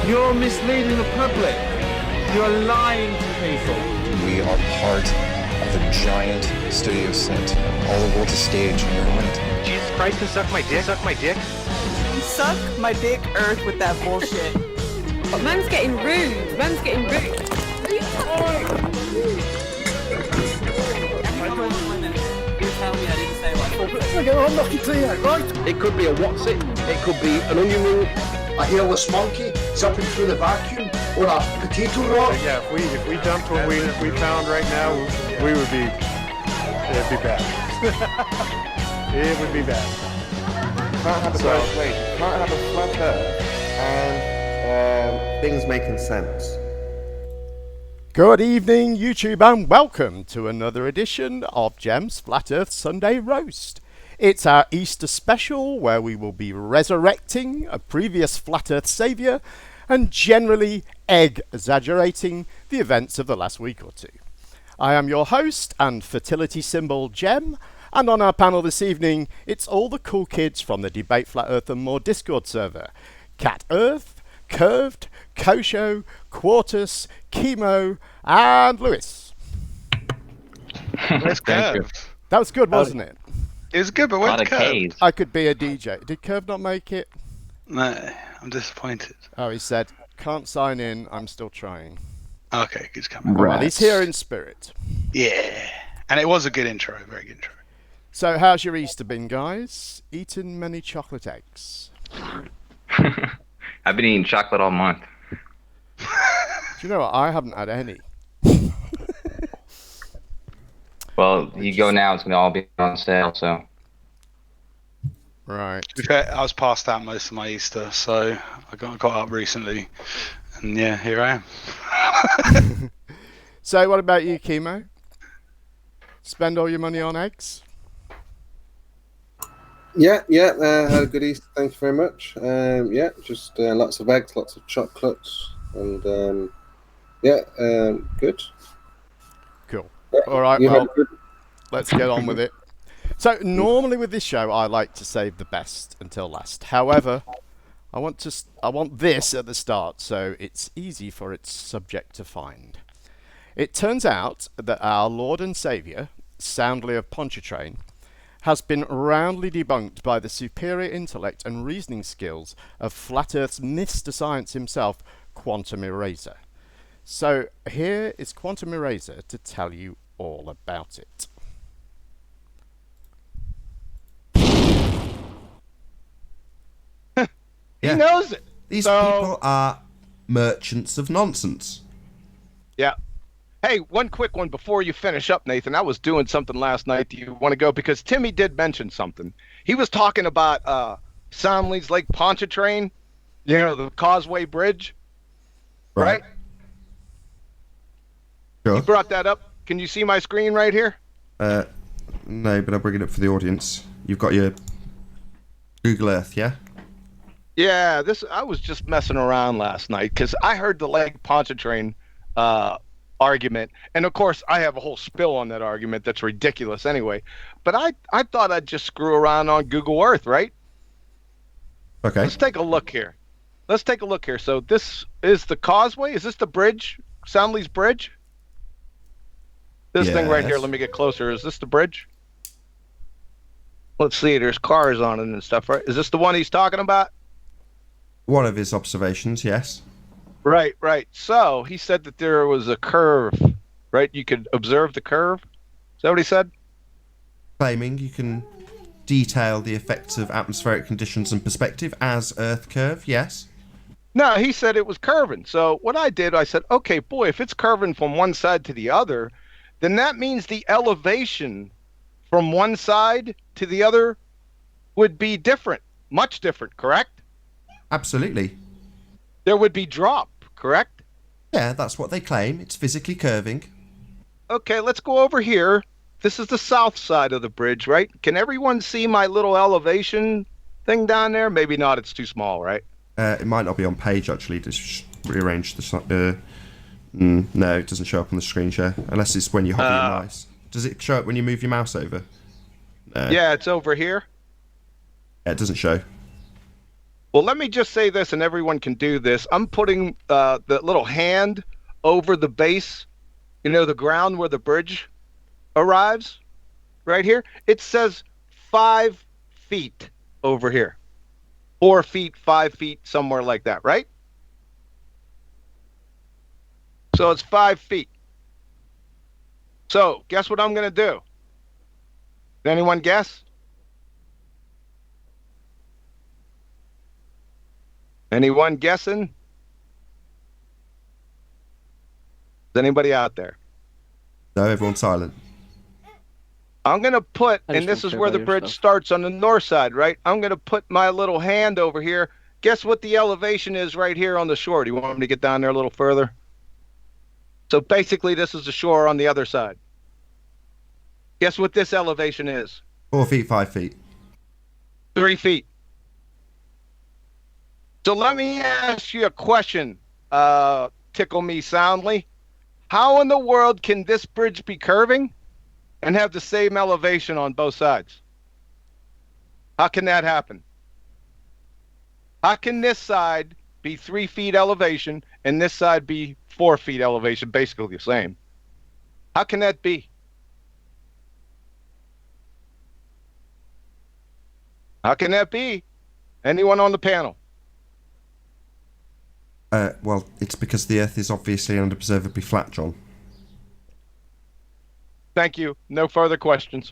You're misleading the public. You're lying to people. We are part of a giant studio set all over the stage in your mind. Jesus Christ, can suck my dick? Suck my dick? Suck my dick, Earth, with that bullshit. But man's getting rude. Man's getting rude. It could be a what's it? It could be an onion ring. A hairless monkey zipping through the vacuum, or a potato rock. Yeah, if we dumped what we found right now, we would be, it'd be bad. It would be bad. Can't have a can't have a flat earth and things making sense. Good evening, YouTube, and welcome to another edition of Gem's Flat Earth Sunday Roast. It's our Easter special where we will be resurrecting a previous Flat Earth saviour and generally exaggerating the events of the last week or two. I am your host and fertility symbol Gem, and on our panel this evening it's all the cool kids from the Debate Flat Earth and More Discord server. Cat Earth, Curved, Kosho, Quartus, Chemo, and Lewis. Where's Curve? That was good, wasn't it? It was good, but where's Curve? I could be a DJ. Did Curve not make it? No, I'm disappointed. Oh, he said, can't sign in, I'm still trying. Okay, he's coming. Right. Well, he's here in spirit. Yeah, and it was a good intro, very good intro. So, how's your Easter been, guys? Eaten many chocolate eggs? I've been eating chocolate all month. Do you know what? I haven't had any. Well, you go now, it's going to all be on sale, so. Right. To be fair, I was past out most of my Easter, so I got up recently, and yeah, here I am. So, what about you, Chemo? Spend all your money on eggs? Yeah, had a good Easter, thank you very much. Just lots of eggs, lots of chocolates, and good. Cool. Yeah, all right, well, let's get on with it. So, normally with this show, I like to save the best until last. However, I want this at the start, so it's easy for its subject to find. It turns out that our Lord and Saviour, soundly of Pontchartrain, has been roundly debunked by the superior intellect and reasoning skills of Flat Earth's Mr. Science himself, Quantum Eraser. So here is Quantum Eraser to tell you all about it. He knows it. These people are merchants of nonsense. Yeah. Hey, one quick one before you finish up, Nathan. I was doing something last night. Do you want to go? Because Timmy did mention something. He was talking about Soundly's Lake Pontchartrain, the Causeway Bridge, right? Sure. He brought that up. Can you see my screen right here? No, but I'll bring it up for the audience. You've got your Google Earth, yeah? Yeah, I was just messing around last night because I heard the Lake Pontchartrain argument, and of course I have a whole spill on that argument that's ridiculous anyway, but I thought I'd just screw around on Google Earth, right? Okay. Let's take a look here. So this is the causeway. Is this the bridge? Soundly's Bridge? This thing right here, let me get closer. Is this the bridge? Let's see, there's cars on it and stuff, right? Is this the one he's talking about? One of his observations, yes. Right. So he said that there was a curve, right? You could observe the curve. Is that what he said? Claiming you can detail the effects of atmospheric conditions and perspective as Earth curve, yes. No, he said it was curving. So what I did, I said, okay, boy, if it's curving from one side to the other, then that means the elevation from one side to the other would be different, much different, correct? Absolutely. There would be drop, correct? Yeah, that's what they claim. It's physically curving. Okay, let's go over here. This is the south side of the bridge, right? Can everyone see my little elevation thing down there? Maybe not, it's too small, right? It might not be on page, actually. Just rearrange the... no, it doesn't show up on the screen share, unless it's when you hover your mouse. Does it show up when you move your mouse over? Yeah, it's over here. Yeah, it doesn't show. Well, let me just say this, and everyone can do this. I'm putting the little hand over the base, the ground where the bridge arrives, right here. It says 5 feet over here. 4 feet, 5 feet, somewhere like that, right? So it's 5 feet. So guess what I'm going to do? Did anyone guess? Anyone guessing? Is anybody out there? No, everyone's silent. I'm going to put, and this is where the bridge starts on the north side, right? I'm going to put my little hand over here. Guess what the elevation is right here on the shore? Do you want me to get down there a little further? So basically, this is the shore on the other side. Guess what this elevation is? 4 feet, 5 feet. 3 feet. So let me ask you a question, tickle me soundly. How in the world can this bridge be curving and have the same elevation on both sides? How can that happen? How can this side be 3 feet elevation and this side be 4 feet elevation, basically the same? How can that be? How can that be? Anyone on the panel? Well, it's because the Earth is obviously unobservably flat, John. Thank you. No further questions.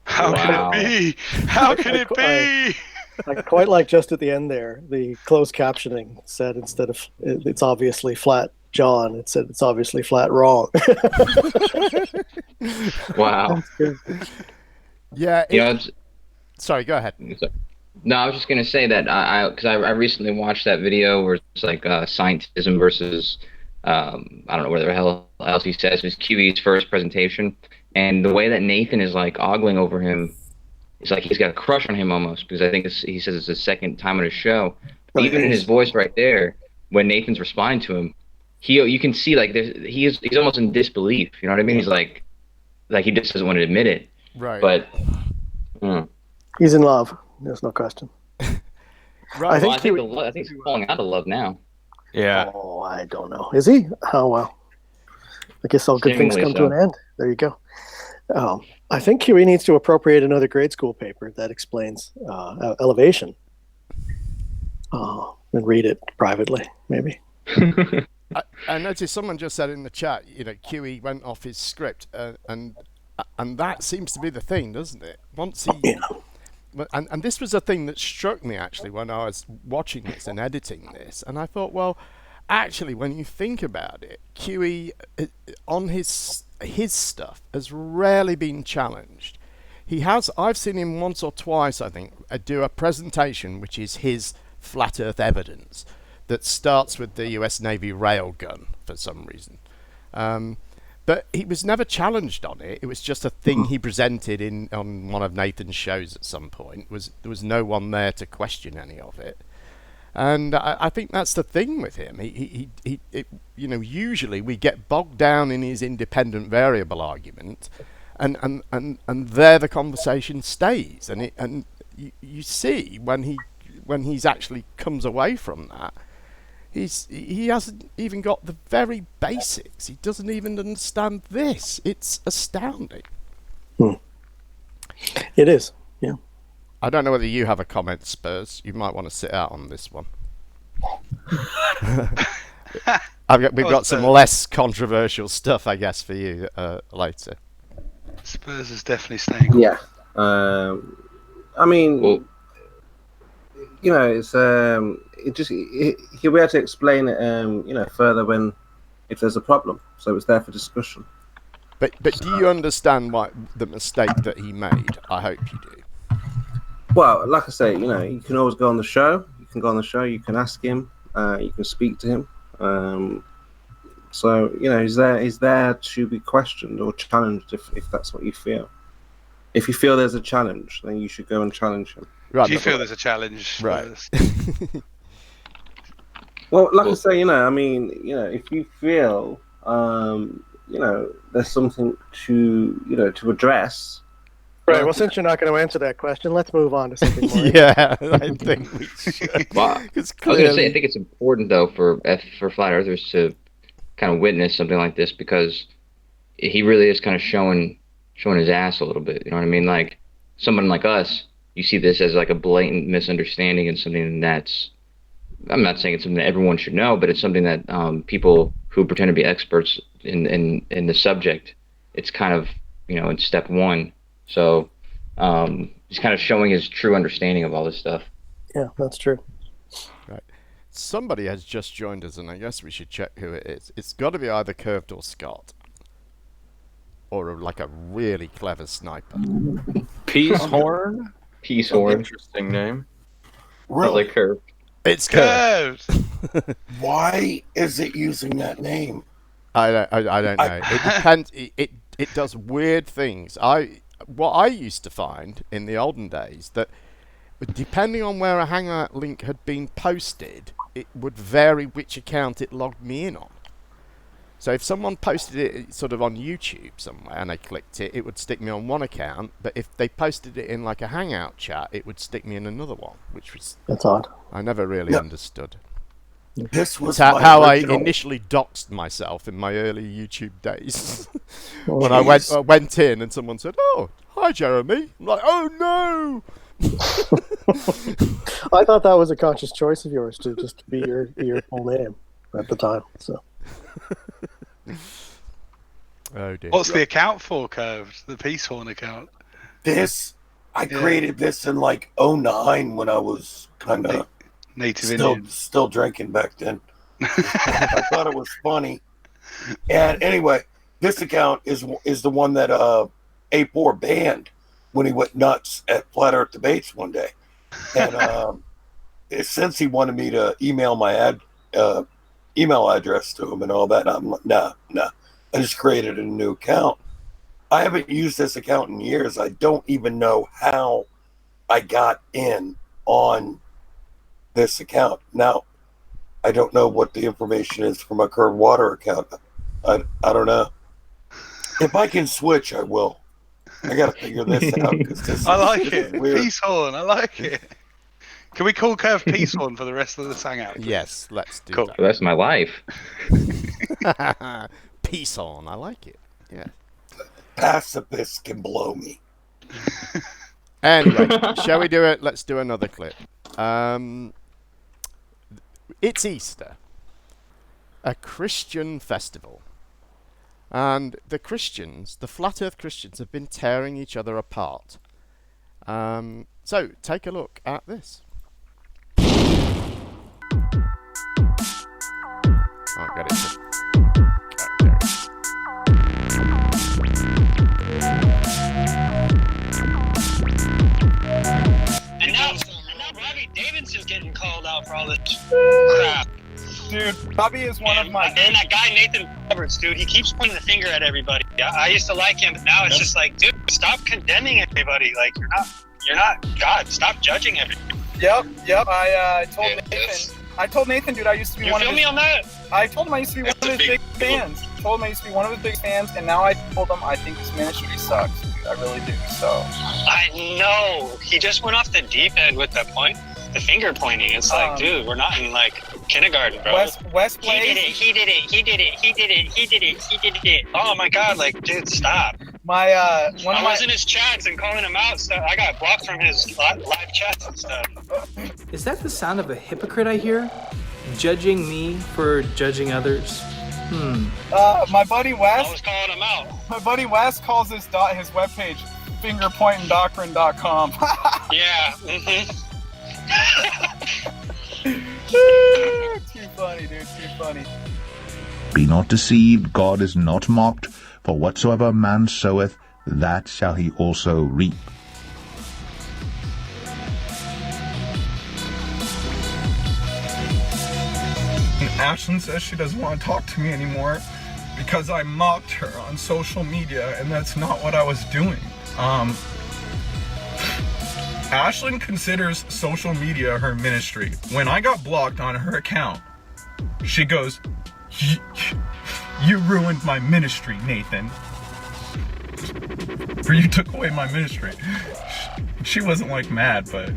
How can it be? How can it be? I quite like just at the end there, the closed captioning said instead of it's obviously flat John, it said it's obviously flat wrong. Wow. Yeah. Sorry, go ahead. No, I was just gonna say that because I recently watched that video where it's like scientism versus I don't know where the hell else he says. It was QE's first presentation, and the way that Nathan is like ogling over him, it's like he's got a crush on him almost, because I think he says it's the second time on his show. Even in his voice right there, when Nathan's responding to him, you can see like he's almost in disbelief. You know what I mean? He's like he just doesn't want to admit it. Right. But he's in love. There's no question. Right. I think he's falling out of love now. Yeah. Oh, I don't know. Is he? Oh well. I guess all good things come to an end. There you go. I think QE needs to appropriate another grade school paper that explains elevation. And read it privately, maybe. I noticed someone just said in the chat, QE went off his script, and that seems to be the thing, doesn't it? Once he, and this was a thing that struck me actually when I was watching this and editing this, and I thought, well, actually, when you think about it, QE on his stuff has rarely been challenged. I've seen him once or twice, I think, do a presentation which is his flat Earth evidence that starts with the US Navy railgun for some reason. But he was never challenged on it. It was just a thing he presented on one of Nathan's shows at some point. There was no one there to question any of it. And I think that's the thing with him. He usually we get bogged down in his independent variable argument, and there the conversation stays. And you see when he's actually comes away from that, he hasn't even got the very basics. He doesn't even understand this. It's astounding. It is. Yeah. I don't know whether you have a comment, Spurs. You might want to sit out on this one. We've got some less controversial stuff, I guess, for you later. Spurs is definitely staying. Yeah. I mean, it's he'll be able to explain it, further if there's a problem. So it's there for discussion. But do you understand the mistake that he made? I hope you do. Well, like I say, you can always go on the show. You can go on the show. You can ask him. You can speak to him. So he's there to be questioned or challenged if that's what you feel. If you feel there's a challenge, then you should go and challenge him. Right, do you feel there's a challenge? Right. Well, like I say, I mean, if you feel, there's something to, to address. Right. Well, since you're not going to answer that question, let's move on to something more. Yeah, I think we should. Well, I was going to say, I think it's important though for flat earthers to kind of witness something like this, because he really is kind of showing his ass a little bit. You know what I mean? Like someone like us, you see this as like a blatant misunderstanding and something that's, I'm not saying it's something that everyone should know, but it's something that people who pretend to be experts in the subject, it's kind of, in step one. So he's kind of showing his true understanding of all this stuff. Yeah, that's true. Right. Somebody has just joined us, and I guess we should check who it is. It's got to be either Curved or Scott. Or like a really clever sniper. Peacehorn? Peacehorn. Interesting name. Really? Like Curved. It's Curved. Why is it using that name? I don't know. It depends. It does weird things. What I used to find in the olden days, that depending on where a Hangout link had been posted, it would vary which account it logged me in on. So if someone posted it sort of on YouTube somewhere and I clicked it, it would stick me on one account. But if they posted it in like a Hangout chat, it would stick me in another one, which was... That's odd. I never really understood. This was how I initially doxed myself in my early YouTube days. When I went in and someone said, "Oh, hi Jeremy." I'm like, "Oh no." I thought that was a conscious choice of yours to just be your full name at the time. So. Oh dear. What's the account for, Curved? The Peacehorn account? I created this in like 2009 when I was kind of still drinking back then. I thought it was funny. And anyway, this account is the one that A4 banned when he went nuts at Flat Earth Debates one day. And since he wanted me to email my email address to him and all that, I'm like, nah. I just created a new account. I haven't used this account in years. I don't even know how I got in on this account. Now, I don't know what the information is for my Curved Water account. I don't know. If I can switch, I will. I got to figure this out. I like it. Peacehorn. I like it. Can we call Curve Peacehorn for the rest of this hangout? Please? Yes, let's do that. For the rest of my life. Peacehorn. I like it. Yeah. Pacifist can blow me. Anyway, shall we do it? Let's do another clip. It's Easter, a Christian festival, and the Christians, the Flat Earth Christians, have been tearing each other apart. So take a look at this. Oh, got it. And now Robbie Davidson's getting called out for all this crap. Dude, Bobby is one of my... And that guy Nathan Roberts, dude, he keeps pointing the finger at everybody. I used to like him, but now it's just like, dude, stop condemning everybody. Like, you're not God. Stop judging everybody. Yep. I told Nathan, dude, I used to be one of his... You feel me on that? I told him I used to be one of his big fans. And now I told him I think his ministry sucks. Dude, I really do, so... I know. He just went off the deep end with the finger pointing. It's like, dude, we're not in, like, kindergarten, bro. West He did it. Oh, my God, like, dude, stop. I was in his chats and calling him out. So I got blocked from his live chats and stuff. Is that the sound of a hypocrite I hear? Judging me for judging others? My buddy Wes... I was calling him out. My buddy Wes calls his webpage fingerpointingdoctrine.com. Yeah. Too funny, dude. Too funny. Be not deceived, God is not mocked, for whatsoever man soweth, that shall he also reap. And Ashlyn says she doesn't want to talk to me anymore because I mocked her on social media, and that's not what I was doing. Ashlyn considers social media her ministry. When I got blocked on her account, she goes, "You ruined my ministry, Nathan. Or you took away my ministry." She wasn't like mad, but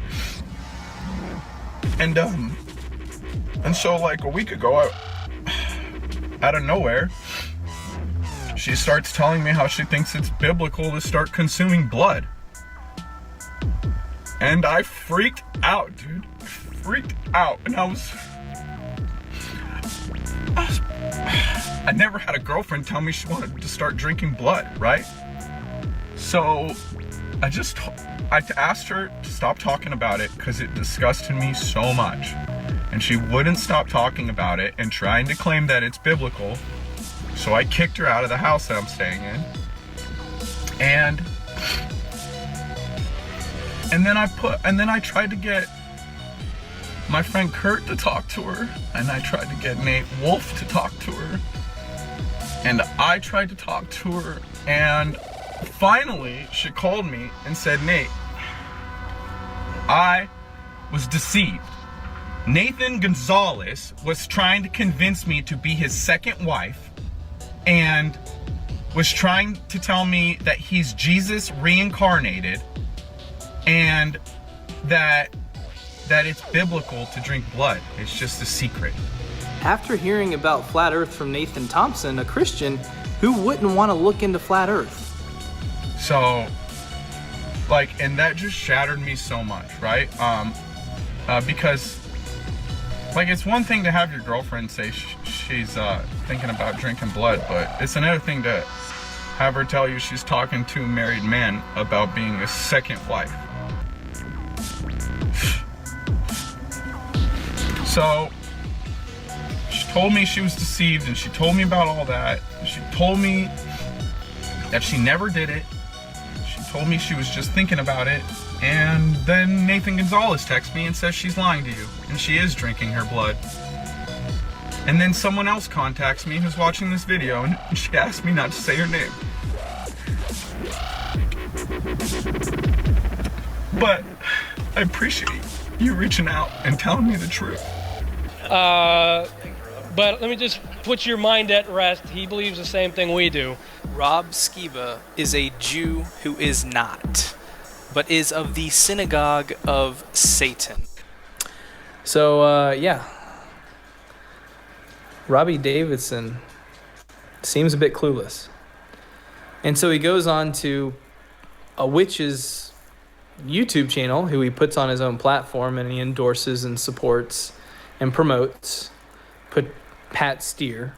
and so like a week ago, out of nowhere, she starts telling me how she thinks it's biblical to start consuming blood. And I freaked out, dude. Freaked out. And I never had a girlfriend tell me she wanted to start drinking blood, right? So I asked her to stop talking about it because it disgusted me so much. And she wouldn't stop talking about it and trying to claim that it's biblical. So I kicked her out of the house that I'm staying in. And then I tried to get my friend Kurt to talk to her, and I tried to get Nate Wolf to talk to her, and I tried to talk to her, and finally she called me and said, "Nate, I was deceived. Nathan Gonzalez was trying to convince me to be his second wife and was trying to tell me that he's Jesus reincarnated and that it's biblical to drink blood. It's just a secret." After hearing about Flat Earth from Nathan Thompson, a Christian, who wouldn't want to look into Flat Earth? So, like, and that just shattered me so much, right? Because, like, it's one thing to have your girlfriend say she's thinking about drinking blood, but it's another thing to have her tell you she's talking to a married man about being a second wife. So, she told me she was deceived, and she told me about all that. She told me that she never did it. She told me she was just thinking about it. And then Nathan Gonzalez texts me and says she's lying to you, and she is drinking her blood. And then someone else contacts me who's watching this video, and she asked me not to say her name. But I appreciate you reaching out and telling me the truth. But let me just put your mind at rest. He believes the same thing we do. Rob Skiba is a Jew who is not, but is of the synagogue of Satan. So, yeah. Robbie Davidson seems a bit clueless. And so he goes on to a witch's YouTube channel, who he puts on his own platform, and he endorses and supports and promotes Pat Steer,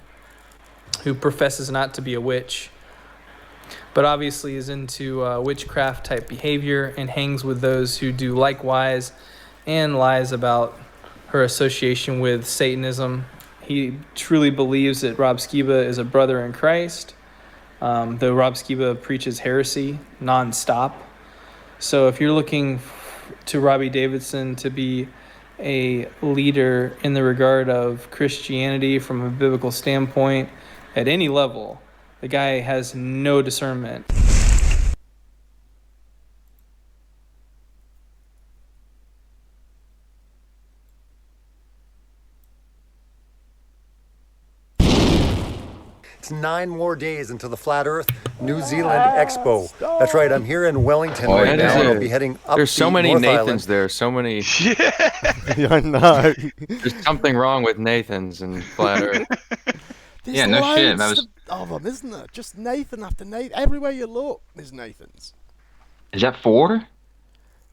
who professes not to be a witch, but obviously is into witchcraft type behavior and hangs with those who do likewise and lies about her association with Satanism. He truly believes that Rob Skiba is a brother in Christ, though Rob Skiba preaches heresy nonstop. So if you're looking to Robbie Davidson to be a leader in the regard of Christianity from a biblical standpoint at any level, the guy has no discernment. It's 9 more days until the Flat Earth New Zealand Expo. That's right, I'm here in Wellington right now, and I'll be heading up. There's so many North Nathans Island. there, so many. I know. There's something wrong with Nathans and Flat Earth. There's Yeah, no shit. loads of them, isn't there? Just Nathan after Nathan. Everywhere you look, there's Nathans. Is that 4?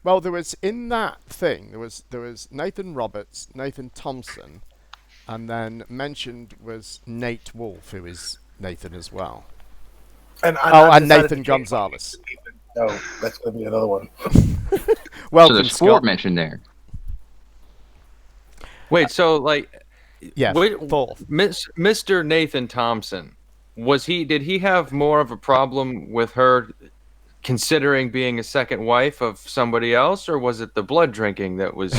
Well, there was in that thing. There was Nathan Roberts, Nathan Thompson, and then mentioned was Nate Wolf, who is Nathan as well. And Nathan Gonzalez. No, that's going to be another one. So there's 4 mentioned there. Wait, so like, yeah, Mr. Nathan Thompson, did he have more of a problem with her considering being a second wife of somebody else, or was it the blood drinking that was?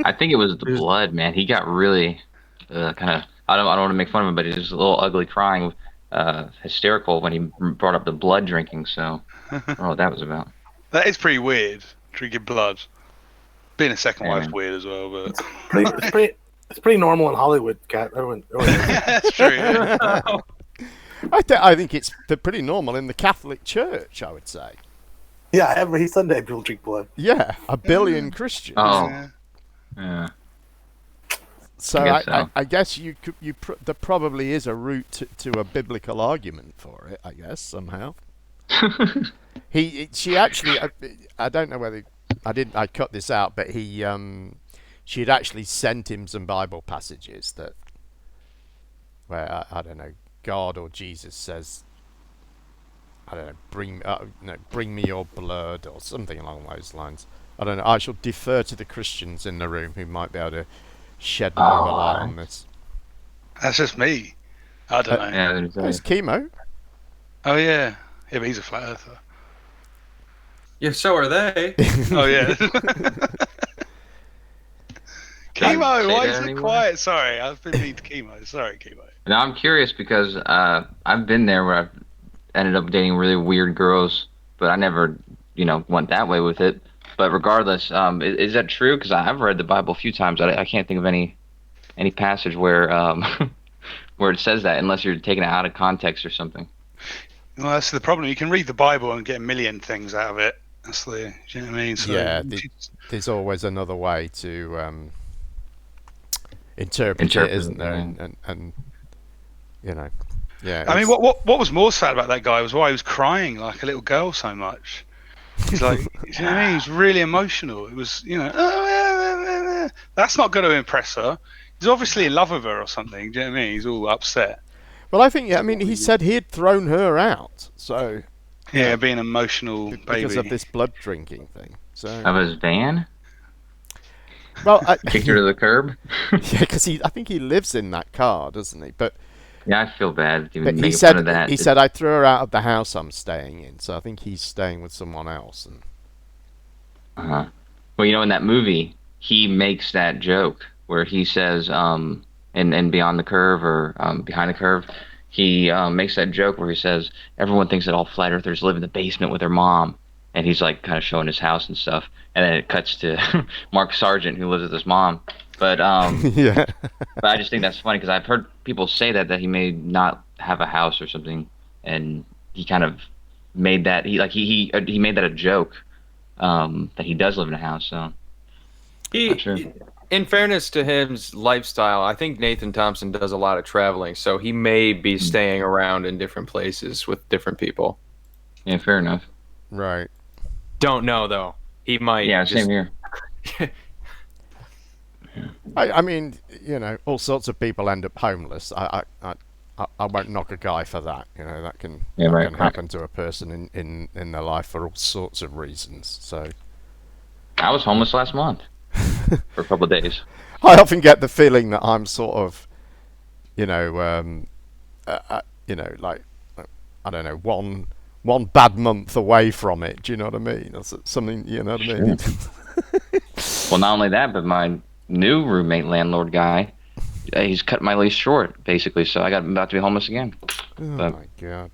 I think it was the blood, man. He got really kind of. I don't want to make fun of him, but he was a little ugly, crying, hysterical when he brought up the blood drinking. So I don't know what that was about. That is pretty weird, drinking blood. Being a second wife's weird as well, but It's pretty normal in Hollywood, Cat. Everyone That's true. I think it's pretty normal in the Catholic Church, I would say. Yeah, every Sunday people drink blood. Yeah, 1 billion Christians. Oh, yeah. So I I guess there probably is a route to a biblical argument for it. I guess somehow. She actually, I don't know whether I cut this out, but she had actually sent him some Bible passages where I don't know, God or Jesus says, I don't know, bring me your blood or something along those lines. I don't know. I shall defer to the Christians in the room who might be able to shed more of a light on this. That's just me. I don't know. There's Chemo. Oh yeah, but he's a flat earther. Yeah, so are they. Oh yeah. Chemo, why is it quiet? Sorry, I've been mean to Chemo. Sorry, Chemo. Now I'm curious because I've been there where I've ended up dating really weird girls, but I never, went that way with it. But regardless, is that true? Because I've read the Bible a few times. I can't think of any passage where where it says that, unless you're taking it out of context or something. Well, that's the problem. You can read the Bible and get a million things out of it. That's do you know what I mean? So, yeah, there's always another way to interpret it, isn't there? And yeah. I mean, what was more sad about that guy was why he was crying like a little girl so much. He's like, you know what I mean? He's really emotional. It was, that's not going to impress her. He's obviously in love with her or something. Do you know what I mean? He's all upset. Well, I think, he said he had thrown her out. So. Yeah, being an emotional baby. Because of this blood drinking thing. So. Of his van? Well, kicked her to the curb? Yeah, because I think he lives in that car, doesn't he? But. Yeah, I feel bad even he making said, fun of that. He said, I threw her out of the house I'm staying in, so I think he's staying with someone else. And... Well, in that movie, he makes that joke where he says, in Beyond the Curve or Behind the Curve, he makes that joke where he says, everyone thinks that all flat earthers live in the basement with their mom. And he's like kind of showing his house and stuff. And then it cuts to Mark Sargent, who lives with his mom. But yeah. But I just think that's funny because I've heard people say that he may not have a house or something, and he kind of made that he made that a joke that he does live in a house. So in fairness to his lifestyle, I think Nathan Thompson does a lot of traveling, so he may be staying around in different places with different people. Yeah, fair enough. Right. Don't know though. He might. Yeah, same here. I mean, all sorts of people end up homeless. I won't knock a guy for that. That can happen to a person in their life for all sorts of reasons. So, I was homeless last month for a couple of days. I often get the feeling that I'm sort of, like I don't know, one bad month away from it. Do you know what I mean? That's something. You know what I mean? Well, not only that, but my new roommate landlord guy, he's cut my lease short basically, so I'm about to be homeless again. Oh my god.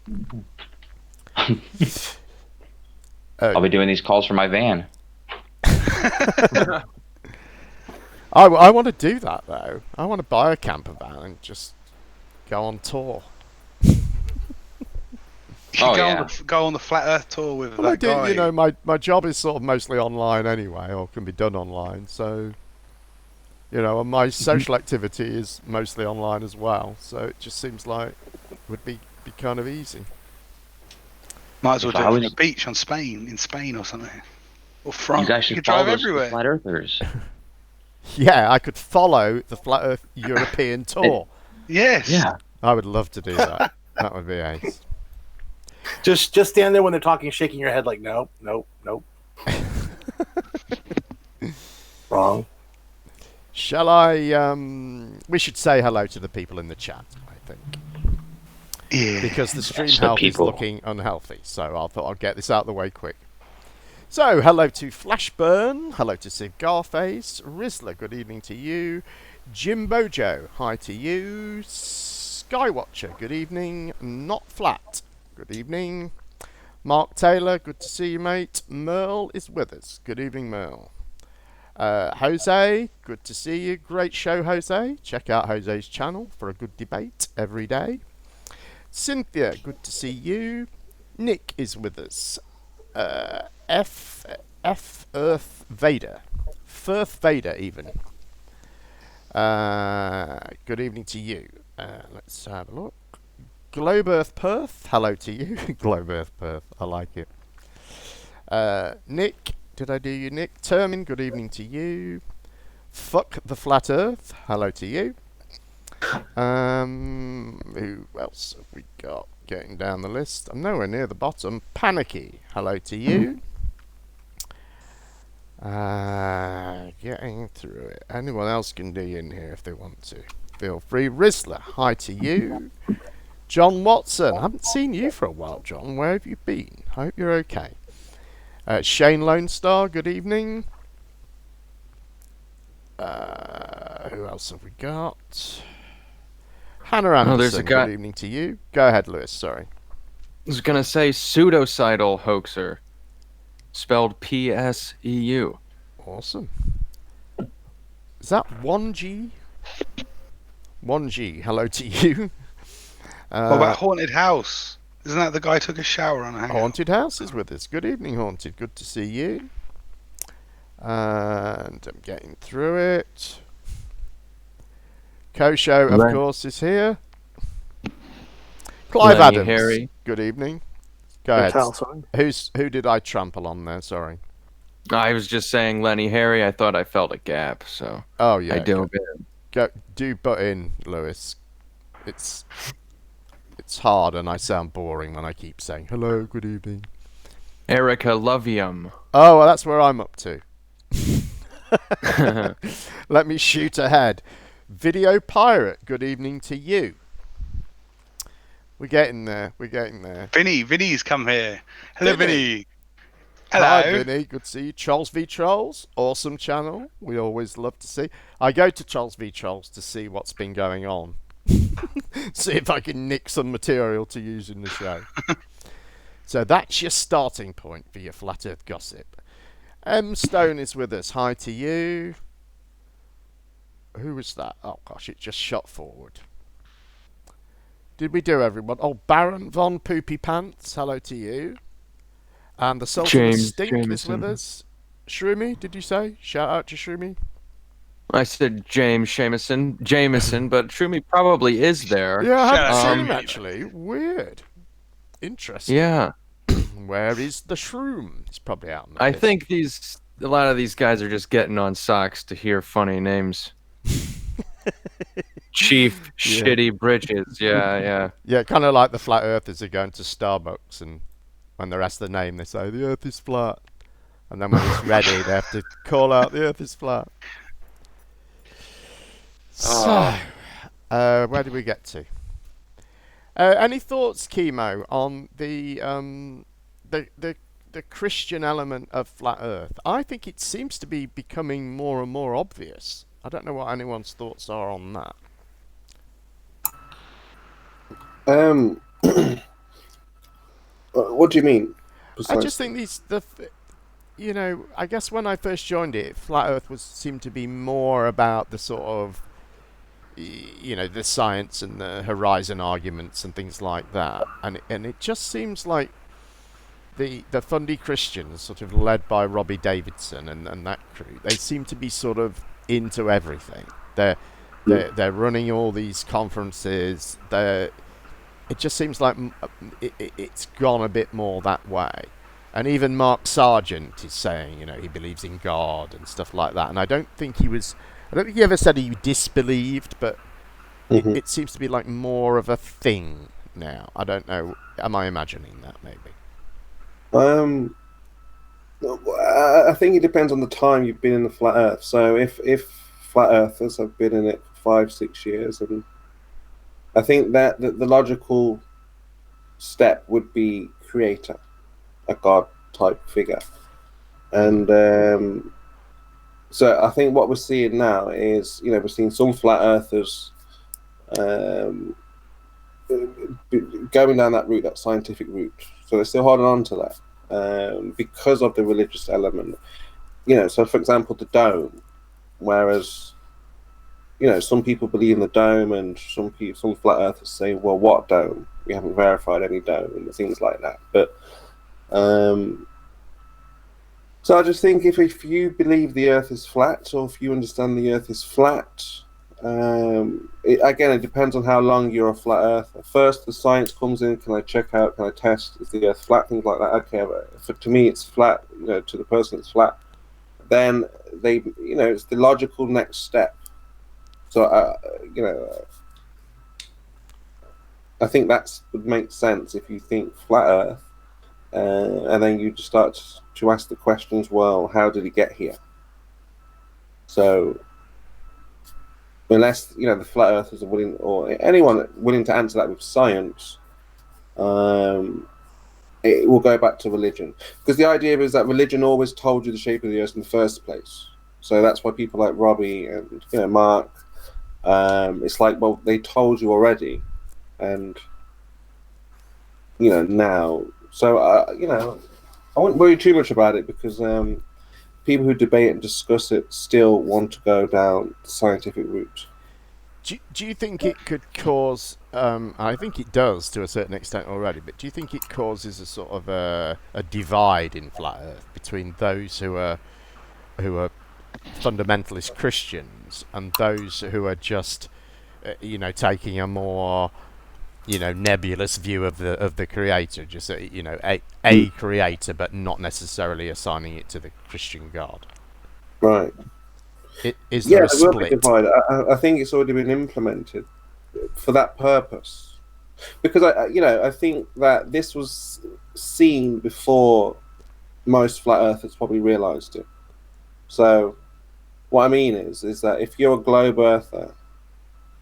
I'll be doing these calls for my van. I want to do that though. I want to buy a camper van and just go on tour. Go on the flat earth tour with that guy. My job is sort of mostly online anyway, or can be done online, so and my social activity is mostly online as well, so it just seems like it would be kind of easy. Might as well do it on a beach in Spain or something. Or France. You guys should drive follow everywhere. Flat Earthers. Yeah, I could follow the Flat Earth European tour. Yes. Yeah. I would love to do that. That would be ace. Just stand there when they're talking, shaking your head like, nope. Wrong. Shall I? We should say hello to the people in the chat, I think. Yeah. Because the stream health is looking unhealthy, so I thought I'd get this out of the way quick. So, hello to Flashburn, hello to Cigarface, Rizzler, good evening to you, Jim Bojo, hi to you, Skywatcher, good evening, Not Flat, good evening, Mark Taylor, good to see you, mate, Merle is with us, good evening, Merle. Jose, good to see you. Great show, Jose. Check out Jose's channel for a good debate every day. Cynthia, good to see you. Nick is with us. F Earth Vader. Firth Vader, even. Good evening to you. Let's have a look. Globe Earth Perth, hello to you. Globe Earth Perth, I like it. Nick, did I do you, Nick? Termin, good evening to you. Fuck the Flat Earth, hello to you. Who else have we got getting down the list? I'm nowhere near the bottom. Panicky, hello to you. Getting through it. Anyone else can do in here if they want to. Feel free. Rizzler, hi to you. John Watson, I haven't seen you for a while, John. Where have you been? I hope you're okay. Shane Lone Star, good evening. Who else have we got? Hannah Anderson, there's a guy. Good evening to you. Go ahead, Lewis, sorry. I was going to say pseudocidal hoaxer. Spelled P-S-E-U. Awesome. Is that 1G? 1G, hello to you. What about Haunted House? Isn't that the guy who took a shower on a hangout? Haunted House is with us. Good evening, Haunted. Good to see you. And I'm getting through it. Kosho, of course, is here. Clive Lenny, Adams. Harry. Good evening. Go ahead. Who did I trample on there? Sorry. I was just saying Lenny Harry. I thought I felt a gap, so Oh yeah. I dove in. Do butt in, Lewis. It's hard and I sound boring when I keep saying hello, good evening. Erica Lovium. Oh, well, that's where I'm up to. Let me shoot ahead. Video Pirate, good evening to you. We're getting there. We're getting there. Vinny's come here. Hello, Vinny. Hello. Hello. Hi, Vinny. Good to see you. Charles v. Trolls, awesome channel. We always love to see. I go to Charles v. Trolls to see what's been going on. See if I can nick some material to use in the show. So that's your starting point for your Flat Earth gossip. M. Stone is with us. Hi to you. Who was that? Oh, gosh, it just shot forward. Did we do everyone? Oh, Baron Von Poopy Pants, hello to you. And the Sultan Stink is with us. Shroomy, did you say? Shout out to Shroomy. I said James Jameson, but Shroomy probably is there. Yeah, I haven't seen him actually. Weird. Interesting. Yeah. Where is the Shroom? It's probably out in the I pit. think a lot of these guys are just getting on socks to hear funny names. Chief Shitty Bridges, yeah. Yeah, kind of like the Flat Earthers are going to Starbucks and when they're asked the name, they say, the Earth is flat. And then when it's ready, they have to call out, the Earth is flat. So, where did we get to? Any thoughts, Chemo, on the Christian element of Flat Earth? I think it seems to be becoming more and more obvious. I don't know what anyone's thoughts are on that. What do you mean? I just think I guess when I first joined it, Flat Earth seemed to be more about the sort of, the science and the horizon arguments and things like that, and it just seems like the Fundy Christians, sort of led by Robbie Davidson and that crew, they seem to be sort of into everything. They're running all these conferences. It just seems like it's gone a bit more that way. And even Mark Sargent is saying, he believes in God and stuff like that. And I don't think he ever said he disbelieved, but it seems to be like more of a thing now. I don't know. Am I imagining that maybe? I think it depends on the time you've been in the Flat Earth. So if Flat Earthers have been in it for 5-6 years, and I think that the logical step would be creator, a god type figure. And so I think what we're seeing now is, we're seeing some Flat Earthers going down that route, that scientific route. So they're still holding on to that because of the religious element. so for example, the dome, whereas, some people believe in the dome, and some flat earthers say, well, what dome? We haven't verified any dome, and things like that. But so I just think if you believe the Earth is flat, or if you understand the Earth is flat, it depends on how long you're a flat earther. First, the science comes in. Can I check out? Can I test? Is the Earth flat? Things like that. Okay, but to me, it's flat. To the person, it's flat. Then it's the logical next step. So, I think that would make sense if you think flat Earth, and then you just start to ask the questions. Well, how did it get here? So, unless the flat earthers are willing, or anyone willing to answer that with science, it will go back to religion, because the idea is that religion always told you the shape of the Earth in the first place. So that's why people like Robbie and Mark, it's like, well, they told you already, and now. So I wouldn't worry too much about it, because people who debate and discuss it still want to go down the scientific route. Do you think it could cause? I think it does to a certain extent already. But do you think it causes a sort of a divide in flat Earth between those who are fundamentalist Christians and those who are just taking a more nebulous view of the creator, just a creator, but not necessarily assigning it to the Christian God? Right. Is there a split? Will be divided. I think it's already been implemented for that purpose, because I think that this was seen before most flat earthers probably realised it. So what I mean is that if you're a globe earther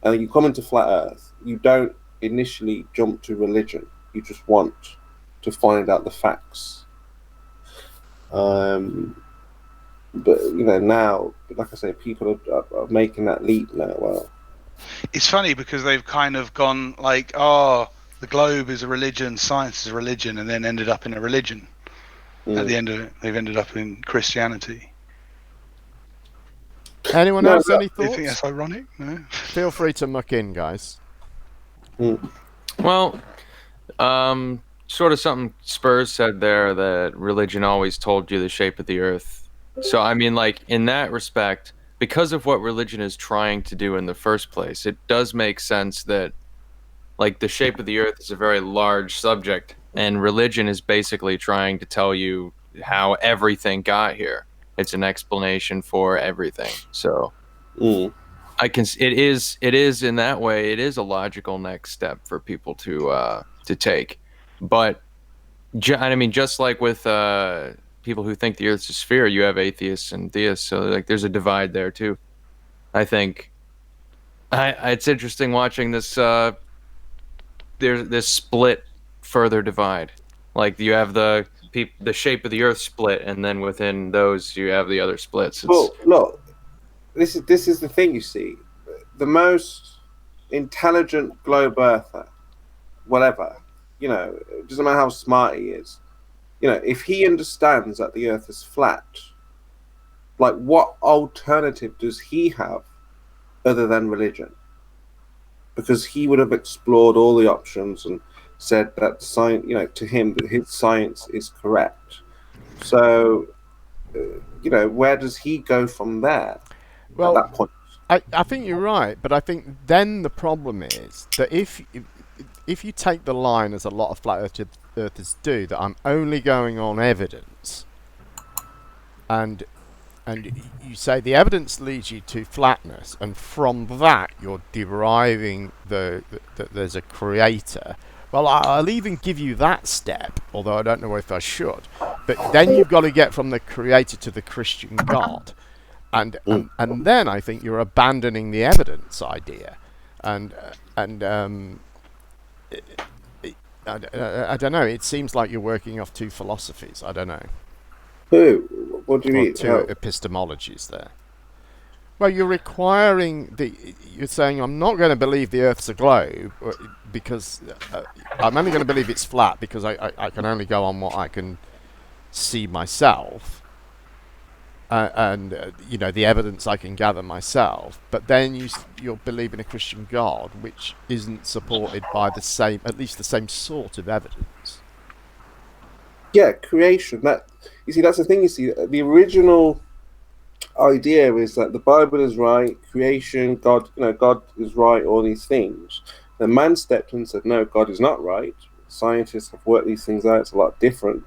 and you come into flat Earth, you don't initially jump to religion. You just want to find out the facts. But now, like I say, people are making that leap now. Well, it's funny because they've kind of gone like, oh, the globe is a religion, science is a religion, and then ended up in a religion. At the end of it, they've ended up in Christianity. Anyone else any thoughts? Do you think that's ironic? No. Feel free to muck in, guys. Well, sort of something Spurs said there, that religion always told you the shape of the Earth. So, I mean, like, in that respect, because of what religion is trying to do in the first place, it does make sense that, like, the shape of the Earth is a very large subject, and religion is basically trying to tell you how everything got here. It's an explanation for everything. So, it is in that way, it is a logical next step for people to take. But, I mean, just like with people who think the Earth's a sphere, you have atheists and theists, so like there's a divide there too. I think it's interesting watching this there's this split further divide. Like you have the shape of the Earth split, and then within those you have the other splits. Well, look, this is the thing, you see. The most intelligent globe earther, whatever, it doesn't matter how smart he is, if he understands that the Earth is flat, like what alternative does he have other than religion? Because he would have explored all the options and said that science, to him, that his science is correct. So, where does he go from there? Well, at that point? I think you're right, but I think then the problem is that if you take the line, as a lot of flat earthers do, that I'm only going on evidence, and you say the evidence leads you to flatness, and from that you're deriving that there's a creator. Well, I'll even give you that step, although I don't know if I should. But then you've got to get from the creator to the Christian God. And then I think you're abandoning the evidence idea. And I don't know, it seems like you're working off two philosophies. I don't know. Who? What do you mean? Two epistemologies there. Well, you're you're saying, I'm not going to believe the Earth's a globe, because I'm only going to believe it's flat because I can only go on what I can see myself. you know, the evidence I can gather myself. But then you're believing a Christian God which isn't supported by the same, at least the same sort of evidence. Yeah, creation. That, you see, that's the thing. You see, the original idea is that the Bible is right, creation, God, you know, God is right, all these things. The man stepped in and said, no, God is not right. Scientists have worked these things out. It's a lot different.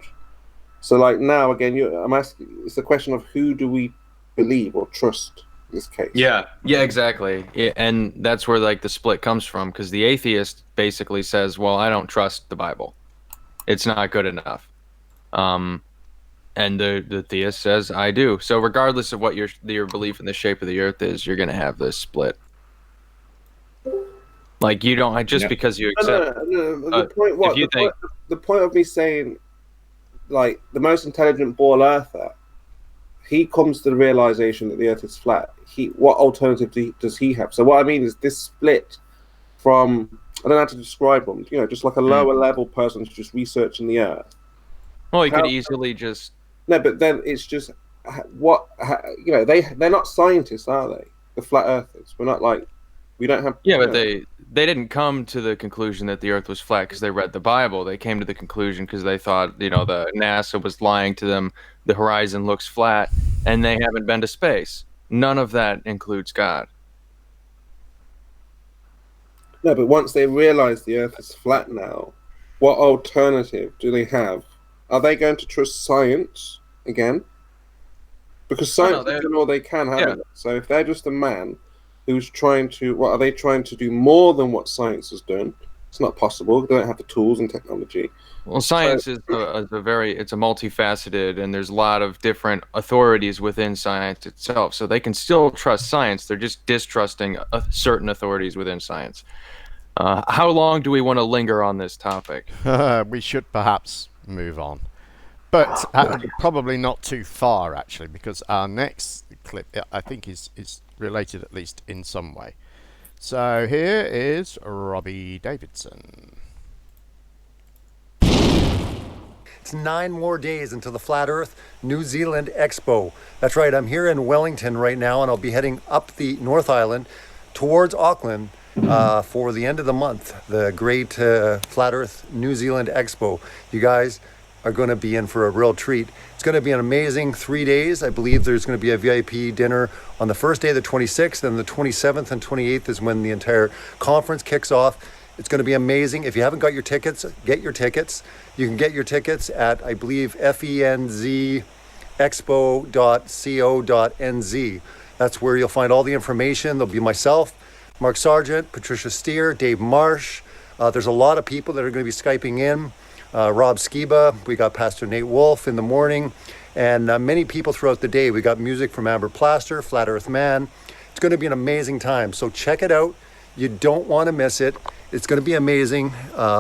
So, like, now again, I'm asking. It's a question of who do we believe or trust in this case? Yeah, exactly. And that's where like the split comes from, because the atheist basically says, "Well, I don't trust the Bible. It's not good enough." And the theist says, "I do." So, regardless of what your belief in the shape of the Earth is, you're going to have this split. Like, you don't because you accept. The point. What the point of me saying, like, the most intelligent ball earther, he comes to the realization that the Earth is flat. What alternative does he have? So what I mean is this split from, I don't know how to describe them, you know, just like a lower level person who's just researching the Earth. Well, you could easily just... No, but then it's just, you know, they're not scientists, are they? The flat earthers. We're not like, we don't have... Yeah, but they didn't come to the conclusion that the Earth was flat because they read the Bible. They came to the conclusion because they thought, you know, the NASA was lying to them, the horizon looks flat, and they haven't been to space. None of that includes God. No, but once they realize the Earth is flat now, what alternative do they have? Are they going to trust science again? Because science has done all they can, haven't they? So if they're just a man who's trying to, what are they trying to do more than what science has done? It's not possible. They don't have the tools and technology. Well, science is it's a multifaceted, and there's a lot of different authorities within science itself. So they can still trust science. They're just distrusting certain authorities within science. How long do we want to linger on this topic? We should perhaps move on. But probably not too far, actually, because our next clip, I think, is related at least in some way. So here is Robbie Davidson. It's 9 more days until the Flat Earth New Zealand Expo. That's right, I'm here in Wellington right now, and I'll be heading up the North Island towards Auckland for the end of the month, the great Flat Earth New Zealand Expo. You guys are going to be in for a real treat. It's going to be an amazing 3 days. I believe there's going to be a VIP dinner on the first day, the 26th, and the 27th and 28th is when the entire conference kicks off. It's going to be amazing. If you haven't got your tickets, get your tickets. You can get your tickets at, I believe, fenzexpo.co.nz. That's where you'll find all the information. There'll be myself, Mark Sargent, Patricia Steer, Dave Marsh. There's a lot of people that are going to be Skyping in. Rob Skiba, we got Pastor Nate Wolf in the morning, and many people throughout the day. We got music from Amber Plaster, Flat Earth Man. It's going to be an amazing time, so check it out. You don't want to miss it. It's going to be amazing.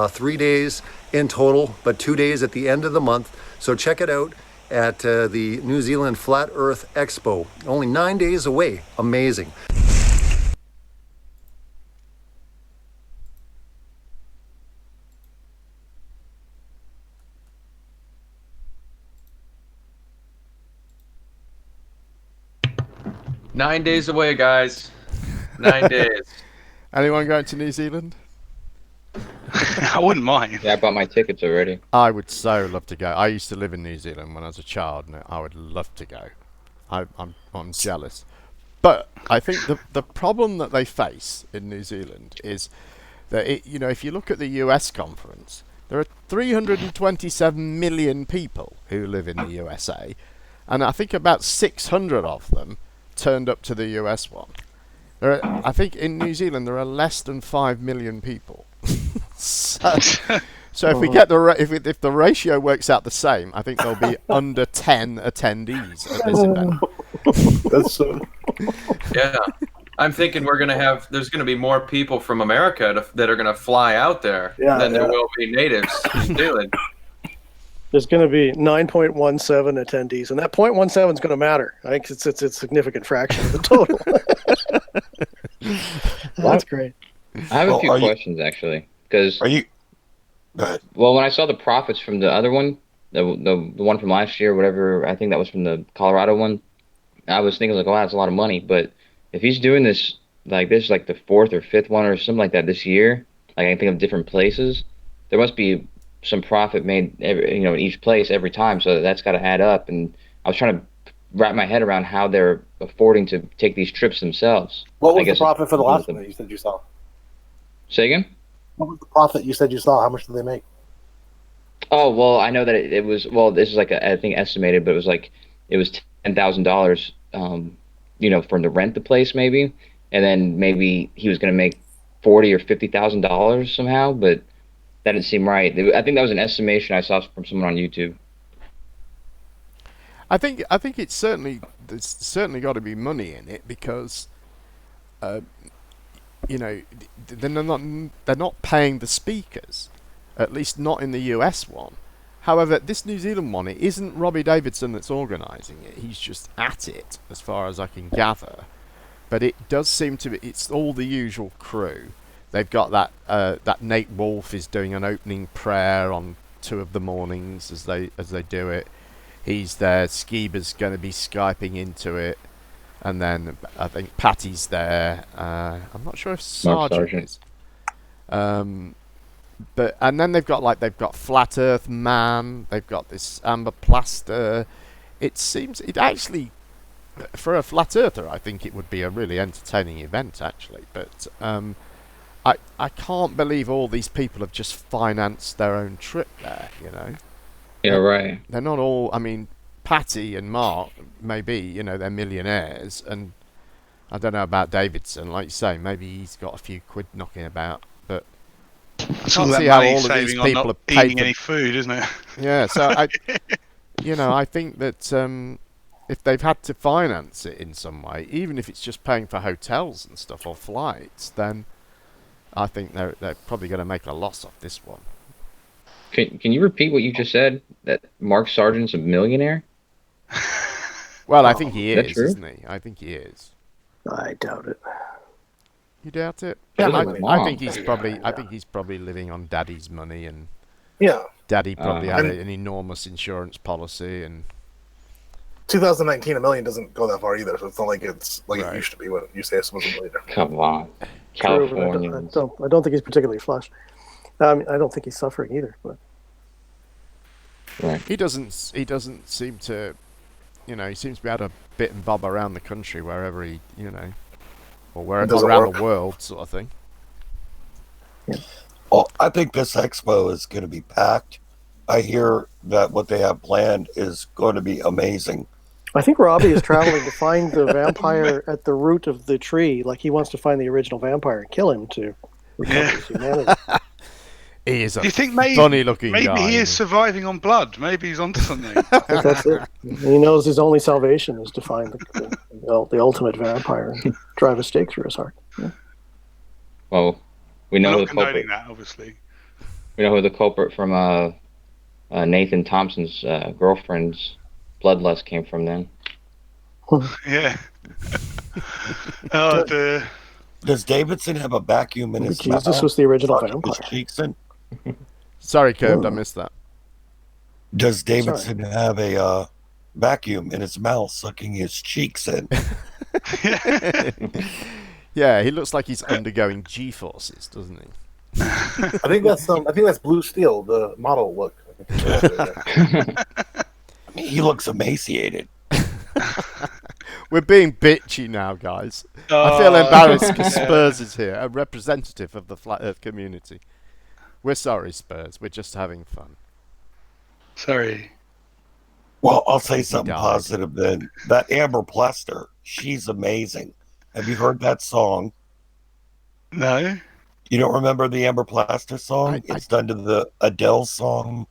3 days in total, but 2 days at the end of the month. So check it out at the New Zealand Flat Earth Expo. Only 9 days away. Amazing. Nine days away, guys. 9 days. Anyone going to New Zealand? I wouldn't mind. Yeah, I bought my tickets already. I would so love to go. I used to live in New Zealand when I was a child, and I would love to go. I'm jealous. But I think the problem that they face in New Zealand is that if you look at the US conference, there are 327 million people who live in the USA, and I think about 600 of them turned up to the US one. I think in New Zealand there are less than 5 million people. so if we get if the ratio works out the same, I think there'll be under 10 attendees at this event. That's Yeah, I'm thinking there's gonna be more people from America that are gonna fly out there than there will be natives in New Zealand. There's going to be 9.17 attendees, and that 0.17 is going to matter. I think it's a significant fraction of the total. That's great. I have a few questions, actually. Because well, when I saw the profits from the other one, the one from last year, whatever, I think that was from the Colorado one, I was thinking like, wow, that's a lot of money. But if he's doing this like this, like the fourth or fifth one or something like that this year, like I think of different places, there must be some profit made in each place every time. So that's got to add up. And I was trying to wrap my head around how they're affording to take these trips themselves. What was the profit for the last one that you said you saw? Say again? What was the profit you said you saw? How much did they make? Oh, well, I know that it was, well, this is like, I think estimated, but it was $10,000, for to rent the place maybe. And then maybe he was going to make $40,000 or $50,000 somehow, but that didn't seem right. I think that was an estimation I saw from someone on YouTube. I think there's certainly got to be money in it because, they're not paying the speakers, at least not in the US one. However, this New Zealand one, it isn't Robbie Davidson that's organising it. He's just at it, as far as I can gather. But it does seem to be, it's all the usual crew. They've got that Nate Wolf is doing an opening prayer on 2 of the mornings as they do it. He's there. Skeeber's going to be Skyping into it, and then I think Patty's there. I'm not sure if Sargent is. But and then they've got Flat Earth Man. They've got this Amber Plaster. It actually, for a flat earther, I think it would be a really entertaining event actually. But I can't believe all these people have just financed their own trip there. Yeah, right. They're not all. I mean, Patty and Mark, maybe they're millionaires, and I don't know about Davidson. Like you say, maybe he's got a few quid knocking about, but I can't see how all of these people are paid any food, isn't it? Yeah, so I think that if they've had to finance it in some way, even if it's just paying for hotels and stuff or flights, then I think they're probably going to make a loss off this one. Can you repeat what you just said? That Mark Sargent's a millionaire? Well, I think he is, true? Isn't he? I think he is. I doubt it. You doubt it? Yeah, I think he's probably. I think he's probably living on Daddy's money, and Yeah. Daddy probably had And- an enormous insurance policy, and 2019, $1 million doesn't go that far either, so it's not like it's like it used to be when you say it's $1 million. Come on, True, but I don't think he's particularly flush. I don't think he's suffering either. But right. He doesn't seem to. He seems to be able to bit and bob around the country wherever he, or wherever around the world, sort of thing. Well, I think this expo is going to be packed. I hear that what they have planned is going to be amazing. I think Robbie is traveling to find the vampire at the root of the tree. Like he wants to find the original vampire and kill him to recover his humanity. He is a Do you think funny-looking guy. Maybe he is surviving on blood. Maybe he's onto something. I think that's it. He knows his only salvation is to find the ultimate vampire and drive a stake through his heart. Yeah. Well, we know I'm who not the culprit. condoning that, obviously. We know who the culprit from Nathan Thompson's girlfriend's bloodlust came from. Then. Yeah. Oh, dear. Does Davidson have a vacuum in his Jesus mouth? was the original Sucking his vampire. cheeks in? Sorry, Curved, I missed that. Does Davidson have a vacuum in his mouth sucking his cheeks in? Yeah, he looks like he's undergoing G-forces, doesn't he? I think that's Blue Steel, the model look. He looks emaciated. We're being bitchy now, guys. I feel embarrassed because Spurs is here, a representative of the Flat Earth community. We're sorry, Spurs. We're just having fun. Sorry. Well, I'll say something positive then. That Amber Plaster, she's amazing. Have you heard that song? No. You don't remember the Amber Plaster song? It's done to the Adele song,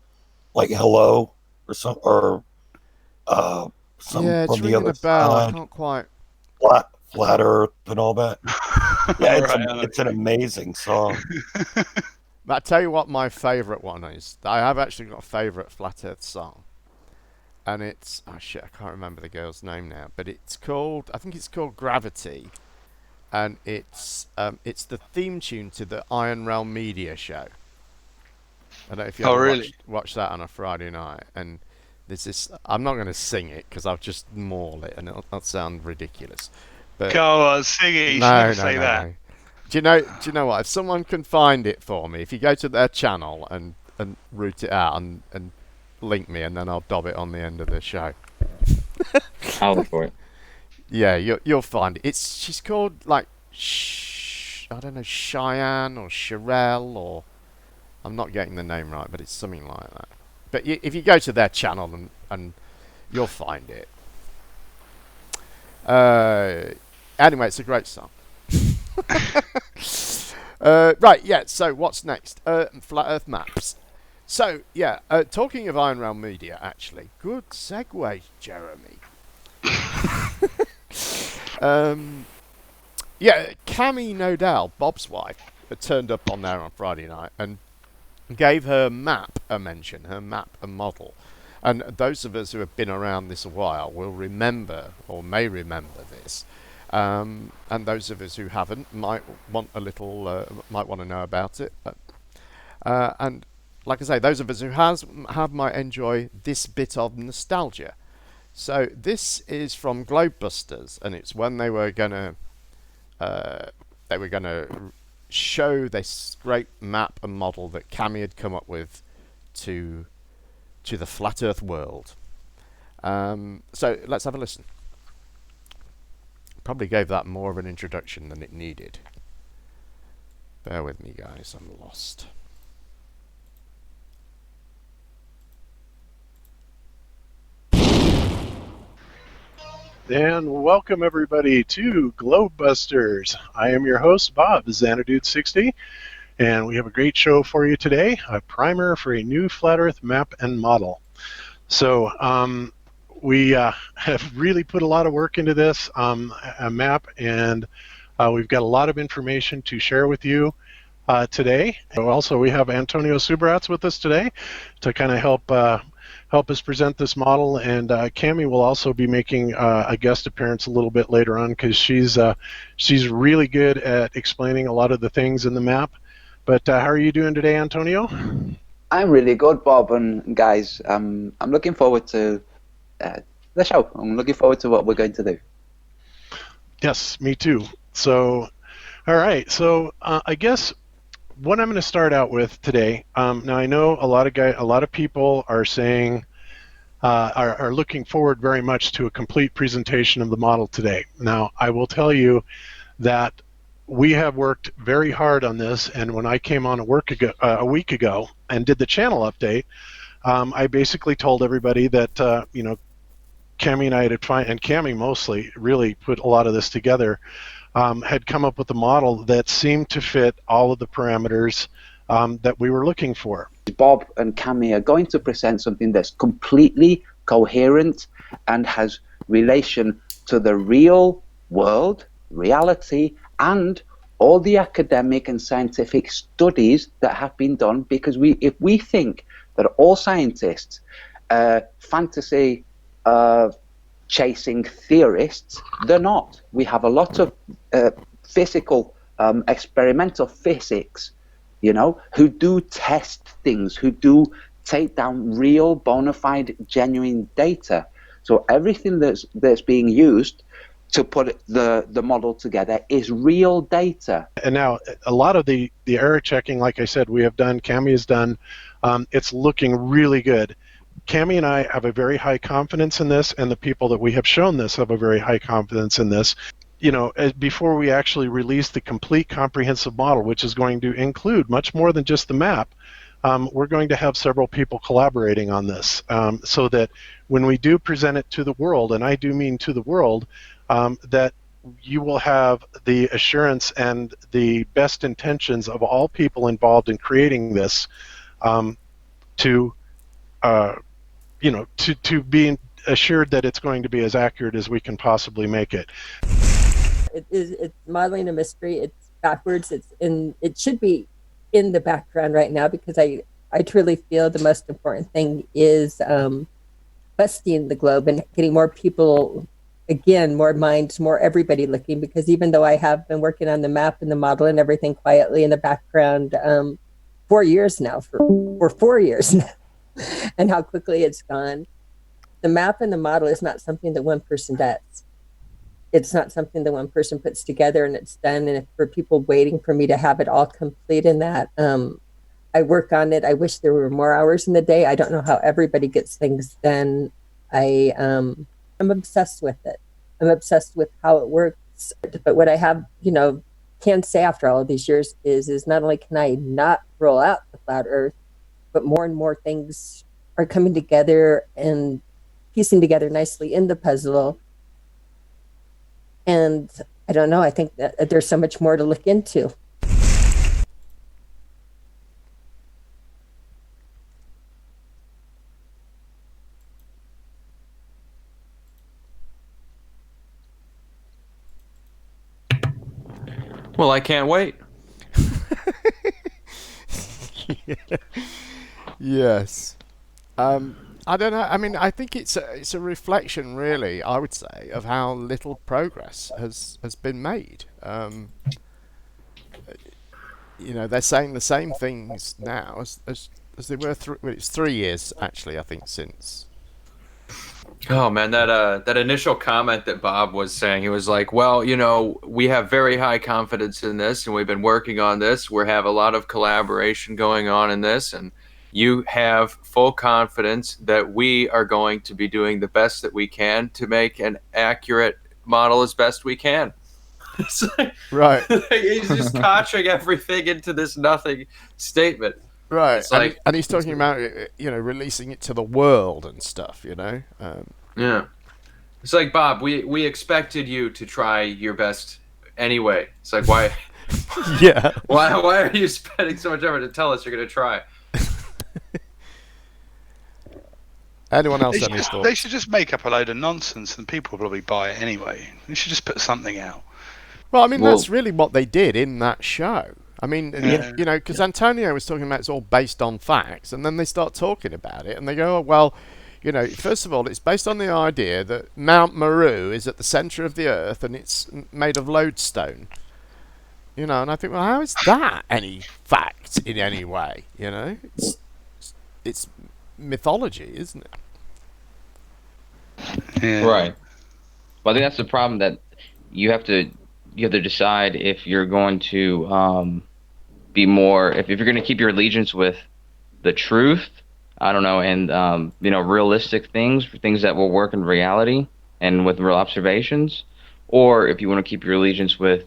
like "Hello" or some Yeah, it's from the ringing other a bell. I side. can't quite. Flat Earth and all that. Yeah, Right, it's an amazing song. But I tell you what, my favourite one is. I have actually got a favourite Flat Earth song, and it's I can't remember the girl's name now, but it's called Gravity, and it's the theme tune to the Iron Realm Media show. I don't know if you ever really? watched that on a Friday night, and There's this. I'm not going to sing it because I'll just maul it and it'll sound ridiculous. But Go on, sing it. You should never say that. No. Do you know what? If someone can find it for me, if you go to their channel and root it out and link me, and then I'll dob it on the end of the show. I'll look for it. Yeah, you'll find it. She's called like I don't know, Cheyenne or Sherelle, or I'm not getting the name right, but it's something like that. But if you go to their channel and you'll find it. Anyway, it's a great song. Right, yeah, so what's next? Flat Earth maps. So, yeah, talking of Iron Realm Media, actually, good segue, Jeremy. Yeah, Cammy Nodell, Bob's wife, turned up on there on Friday night and gave her map a mention, her map a model. And those of us who have been around this a while will remember, or may remember this. And those of us who haven't might want a little, might want to know about it. And like I say, those of us who have might enjoy this bit of nostalgia. So this is from Globebusters, and it's when they were gonna show this great map and model that Cammy had come up with to the Flat Earth world. So let's have a listen. Probably gave that more of an introduction than it needed. Bear with me, guys, I'm lost. And welcome everybody to Globebusters. I am your host, Bob, Xanadude60, and we have a great show for you today, a primer for a new Flat Earth map and model. So we have really put a lot of work into this a map, and we've got a lot of information to share with you today. Also, we have Antonio Subrats with us today to kind of help us present this model, and Cammy will also be making a guest appearance a little bit later on because she's really good at explaining a lot of the things in the map. But how are you doing today, Antonio? I'm really good, Bob, and guys, I'm looking forward to the show. I'm looking forward to what we're going to do. Yes, me too. So, all right. So I guess what I'm going to start out with today. Now I know a lot of people are saying are looking forward very much to a complete presentation of the model today. Now I will tell you that we have worked very hard on this, and when I came on a week ago and did the channel update, I basically told everybody that Cammy and I and Cammy mostly really put a lot of this together. Had come up with a model that seemed to fit all of the parameters that we were looking for. Bob and Cammy are going to present something that's completely coherent and has relation to the real world, reality, and all the academic and scientific studies that have been done, because if we think that all scientists fantasy chasing theorists, they're not. We have a lot of physical, experimental physics, who do test things, who do take down real, bona fide, genuine data. So everything that's being used to put the model together is real data. And now a lot of the error checking, like I said, we have done, Cammy has done, it's looking really good. Cammy and I have a very high confidence in this, and the people that we have shown this have a very high confidence in this. Before we actually release the complete comprehensive model, which is going to include much more than just the map, we're going to have several people collaborating on this, so that when we do present it to the world, and I do mean to the world, that you will have the assurance and the best intentions of all people involved in creating this, to be assured that it's going to be as accurate as we can possibly make it. It's modeling a mystery. It's backwards. It should be in the background right now, because I truly feel the most important thing is busting the globe and getting more people, again, more minds, more everybody looking, because even though I have been working on the map and the model and everything quietly in the background 4 years now, for 4 years now, and how quickly it's gone, the map and the model is not something that one person does. It's not something that one person puts together and it's done. And if for people waiting for me to have it all complete in that, I work on it. I wish there were more hours in the day. I don't know how everybody gets things done. I'm obsessed with it. I'm obsessed with how it works. But what I have, can say after all of these years is not only can I not roll out the flat Earth, but more and more things are coming together and piecing together nicely in the puzzle. And I don't know. I think that there's so much more to look into. Well, I can't wait. Yes. I don't know. I mean, I think it's a reflection, really, I would say, of how little progress has been made. They're saying the same things now as they were. It's 3 years, actually, I think, since. Oh man, that initial comment that Bob was saying, he was like, well, we have very high confidence in this and we've been working on this. We have a lot of collaboration going on in this, and you have full confidence that we are going to be doing the best that we can to make an accurate model as best we can. It's like, right. He's just catching everything into this nothing statement. Right, It's and he's talking about releasing it to the world and stuff. Yeah, it's like, Bob, we expected you to try your best anyway. It's like, why? Yeah. Why are you spending so much effort to tell us you're going to try? Anyone else have any thoughts? They should just make up a load of nonsense, and people will probably buy it anyway. They should just put something out. Well, I mean, that's really what they did in that show. I mean, because Antonio was talking about it's all based on facts, and then they start talking about it, and they go, oh, well, first of all, it's based on the idea that Mount Meru is at the centre of the Earth, and it's made of lodestone. And I think, well, how is that any fact in any way? It's mythology, isn't it? Yeah. Right. Well, I think that's the problem, that you have to decide if you're going to be more, if you're going to keep your allegiance with the truth, I don't know, and realistic things that will work in reality and with real observations, or if you want to keep your allegiance with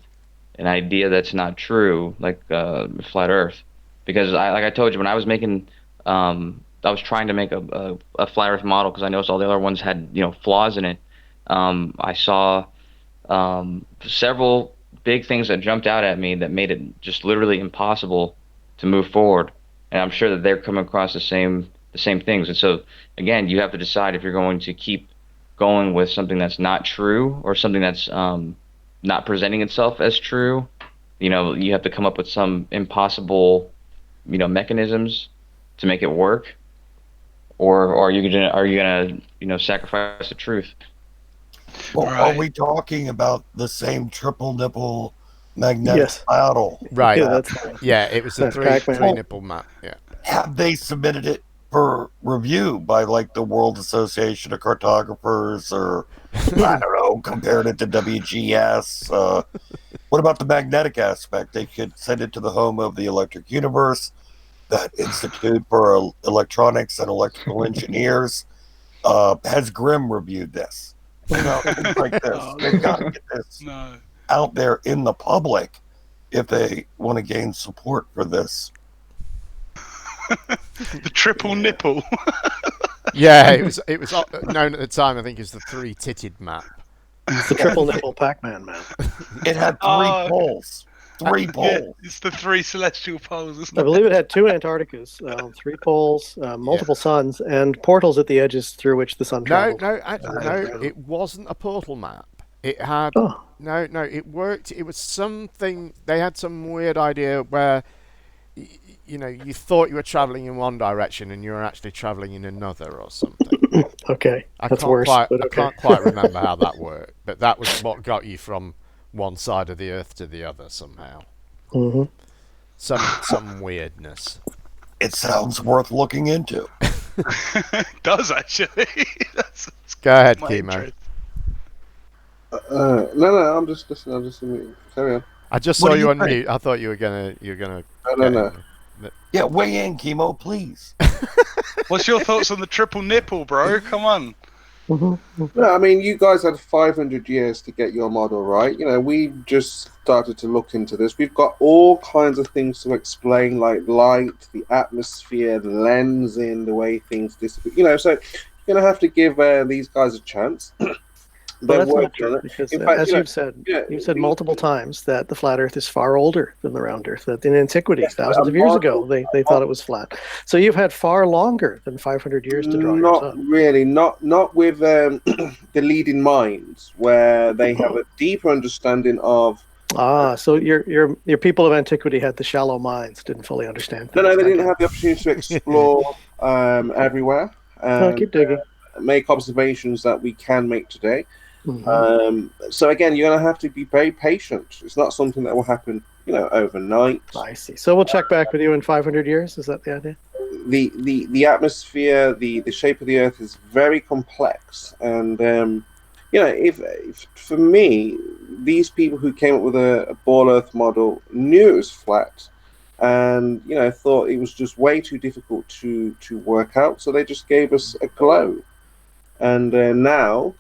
an idea that's not true, like flat Earth. Because like I told you, when I was making, I was trying to make a flat Earth model because I noticed all the other ones had flaws in it. I saw several big things that jumped out at me that made it just literally impossible to move forward. And I'm sure that they're coming across the same things. And so again, you have to decide if you're going to keep going with something that's not true, or something that's not presenting itself as true. You have to come up with some impossible mechanisms to make it work, or are you gonna sacrifice the truth? Well, are we talking about the same triple nipple magnetic model? Right. It was a three nipple map. Yeah. Have they submitted it for review by like the World Association of Cartographers, or I don't know, compared it to WGS? What about the magnetic aspect? They could send it to the home of the Electric Universe, that Institute for Electronics and Electrical Engineers. Has Grimm reviewed this? Things like this. They've got to get this out there in the public if they want to gain support for this. The triple nipple. Yeah, it was known at the time, I think, as the three-titted map. It's the triple nipple Pac-Man map. It had three poles. Three poles. Yeah, it's the three celestial poles, isn't I it? believe it had 2 Antarcticas, 3 poles, multiple suns, and portals at the edges through which the sun traveled. No, it wasn't a portal map. It had no. It worked. It was something. They had some weird idea where, you thought you were traveling in one direction and you were actually traveling in another or something. Okay, I that's worse. I can't quite remember how that worked, but that was what got you from one side of the Earth to the other somehow. Mm-hmm. Some weirdness. It sounds worth looking into. It does, actually. That's Go ahead, My Chemo. interest. No, I'm just listening. I'm just carry on. I just What saw do you you on think? mute. I thought you were gonna. No. Yeah, weigh in, Chemo, please. What's your thoughts on the triple nipple, bro? Come on. No, I mean, you guys had 500 years to get your model right. You know, we just started to look into this. We've got all kinds of things to explain, like light, the atmosphere, the lensing, the way things disappear. You know, so you're gonna have to give these guys a chance. Well, They're that's not working on true it. because, In fact, as you know, you've said, yeah, you've said multiple times that the flat Earth is far older than the round Earth. That in antiquity, Yes, thousands of years ago, they thought it was flat. So you've had far longer than 500 years to draw yours not up. really, not with the leading minds, where they have a deeper understanding of. So your people of antiquity had the shallow minds, didn't fully understand things. No, they I didn't get have the opportunity to explore everywhere and keep digging. make observations that we can make today. Mhm. So again, you're going to have to be very patient. It's not something that will happen, overnight. I see. So we'll check back with you in 500 years. Is that the idea? The atmosphere, the shape of the Earth is very complex, and if for me, these people who came up with a ball Earth model knew it was flat, and thought it was just way too difficult to work out, so they just gave us a globe, and now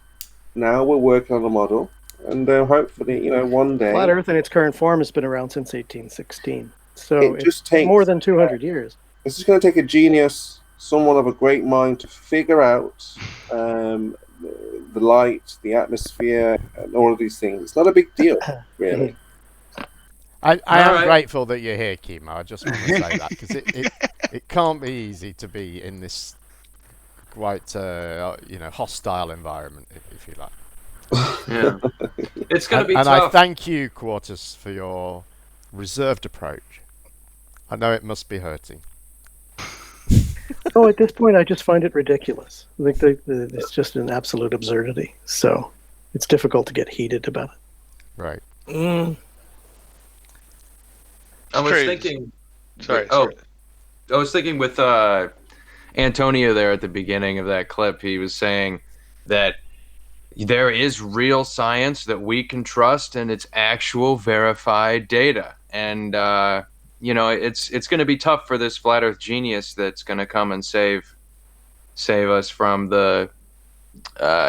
we're working on a model, and hopefully, one day. Flat Earth in its current form has been around since 1816. So It just it's takes more than 200 years. It's just going to take a genius, someone of a great mind, to figure out the light, the atmosphere, and all of these things. It's not a big deal, really. I am right. grateful that you're here, Chemo. I just want to say that because it can't be easy to be in this quite hostile environment, if you like. Yeah, it's going to be and tough. I thank you, Quartus, for your reserved approach. I know it must be hurting. Oh, at this point, I just find it ridiculous. I think it's just an absolute absurdity. So it's difficult to get heated about it. Right. I was thinking. Sorry. I was thinking with Antonio there at the beginning of that clip. He was saying that there is real science that we can trust, and it's actual verified data. And it's going to be tough for this flat Earth genius that's going to come and save us from the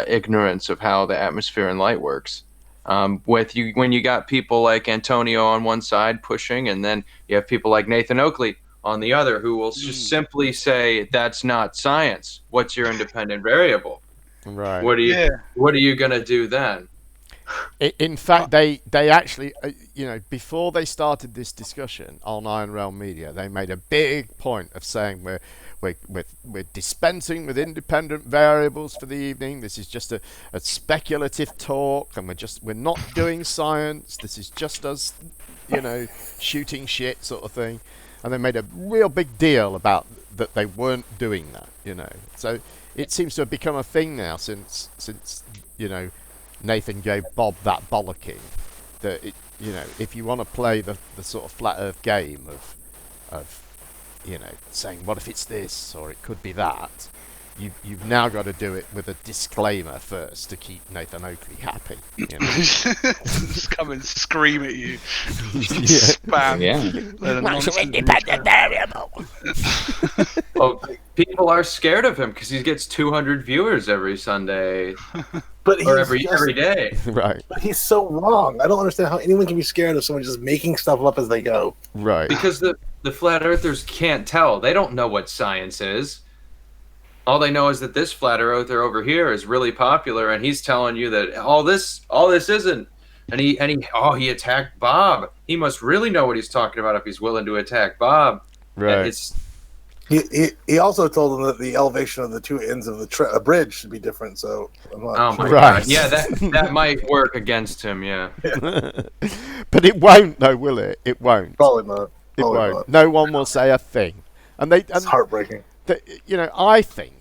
ignorance of how the atmosphere and light works. When you got people like Antonio on one side pushing, and then you have people like Nathan Oakley on the other who will just simply say that's not science. What's your independent variable? Right. What are you gonna do then? In fact, they actually, before they started this discussion on Iron Realm Media, they made a big point of saying we're dispensing with independent variables for the evening. This is just a speculative talk, and we're not doing science. This is just us, shooting shit sort of thing. And they made a real big deal about that they weren't doing that, So it seems to have become a thing now since Nathan gave Bob that bollocking. That if you want to play the sort of flat Earth game of saying what if it's this or it could be that, you've now got to do it with a disclaimer first to keep Nathan Oakley happy. Just come and scream at you. Spam. What's an independent variable? People are scared of him because he gets 200 viewers every Sunday, or every day. Right. But he's so wrong. I don't understand how anyone can be scared of someone just making stuff up as they go. Right. Because the flat earthers can't tell. They don't know what science is. All they know is that this flat earther over here is really popular, and he's telling you that all this isn't. And he attacked Bob. He must really know what he's talking about if he's willing to attack Bob. Right. He also told them that the elevation of the two ends of the bridge should be different. So I'm not my God. Yeah, that might work against him. Yeah. But it won't, though, will it? It won't. Probably not. It won't. No one will say a thing. It's heartbreaking. I think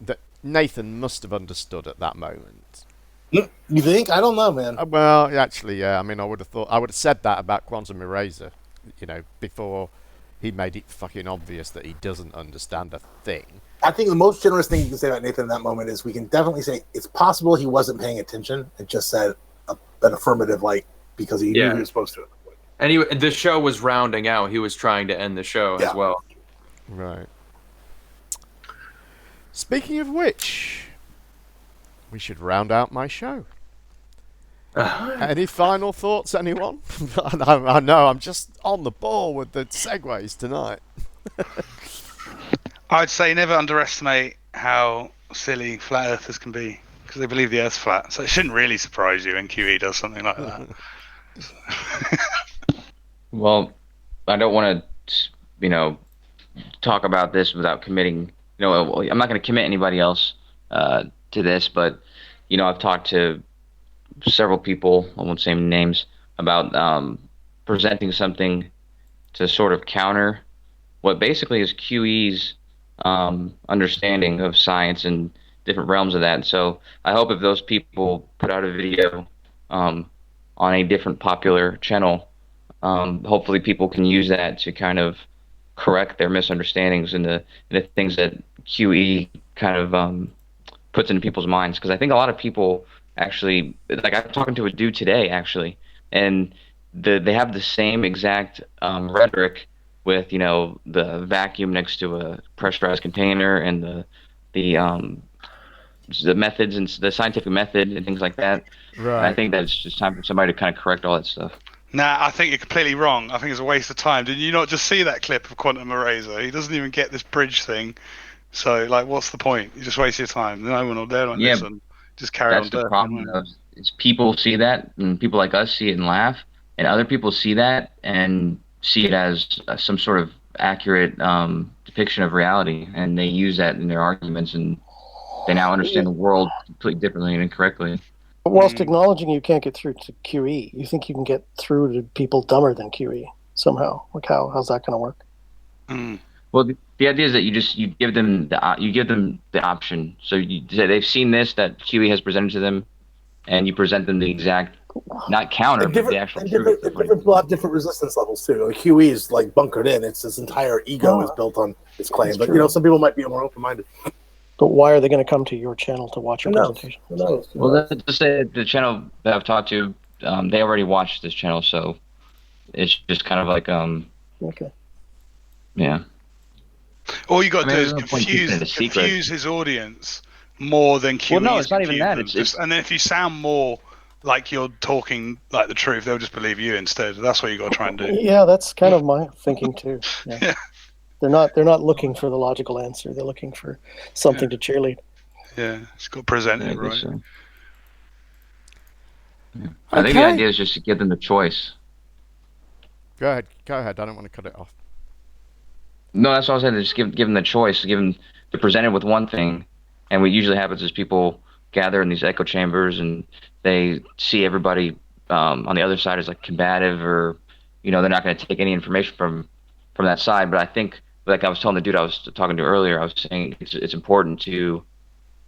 that Nathan must have understood at that moment. You think? I don't know, man. Well, actually, yeah. I mean, I would have said that about Quantum Eraser, before he made it fucking obvious that he doesn't understand a thing. I think the most generous thing you can say about Nathan in that moment is we can definitely say it's possible he wasn't paying attention and just said an affirmative, like, because he knew he was supposed to. And the show was rounding out. He was trying to end the show as well. Right. Speaking of which, we should round out my show. Any final thoughts, anyone? I know, I'm just on the ball with the segues tonight. I'd say never underestimate how silly flat earthers can be, because they believe the Earth's flat. So it shouldn't really surprise you when QE does something like that. Well, I don't want to, talk about this without committing. I'm not going to commit anybody else to this, but I've talked to several people, I won't say names, about presenting something to sort of counter what basically is QE's understanding of science and different realms of that. So I hope if those people put out a video on a different popular channel, hopefully people can use that to kind of correct their misunderstandings and the things that QE kind of puts into people's minds. Because I think a lot of people actually, like I'm talking to a dude today actually, and they have the same exact rhetoric with the vacuum next to a pressurized container and the methods and the scientific method and things like that. Right. And I think that it's just time for somebody to kind of correct all that stuff. Nah, I think you're completely wrong. I think it's a waste of time. Did you not just see that clip of Quantum Eraser? He doesn't even get this bridge thing. So, like, what's the point? You just waste your time. No one will dare on this and just carry on. That's the problem. Is people see that, and people like us see it and laugh, and other people see that and see it as some sort of accurate depiction of reality, and they use that in their arguments, and they now understand the world completely differently and incorrectly. But whilst acknowledging you can't get through to QE, you think you can get through to people dumber than QE somehow? Like how's that going to work? Well, the idea is that you give them the option. So you say they've seen this that QE has presented to them, and you present them the exact, not counter, but the actual truth. Different people have different resistance levels too. Like QE is like bunkered in; it's his entire ego is built on his claim. But some people might be more open-minded. But why are they going to come to your channel to watch your presentation? Well, let's just say the channel that I've talked to, they already watched this channel, so it's just kind of like okay, yeah. All you got to do is confuse his audience more than QE. Well, no, it's not even that. And then if you sound more like you're talking like the truth, they'll just believe you instead. That's what you got to try and do. Yeah, that's kind of my thinking too. Yeah. They're not looking for the logical answer. They're looking for something to cheerlead. Yeah, it's got to present it right. So. Yeah. I think the idea is just to give them the choice. Go ahead. I don't want to cut it off. No, that's what I was saying. Just give them the choice. They're presented with one thing, and what usually happens is people gather in these echo chambers and they see everybody on the other side as like combative, or they're not going to take any information from that side. But I think, like I was telling the dude I was talking to earlier, I was saying it's important to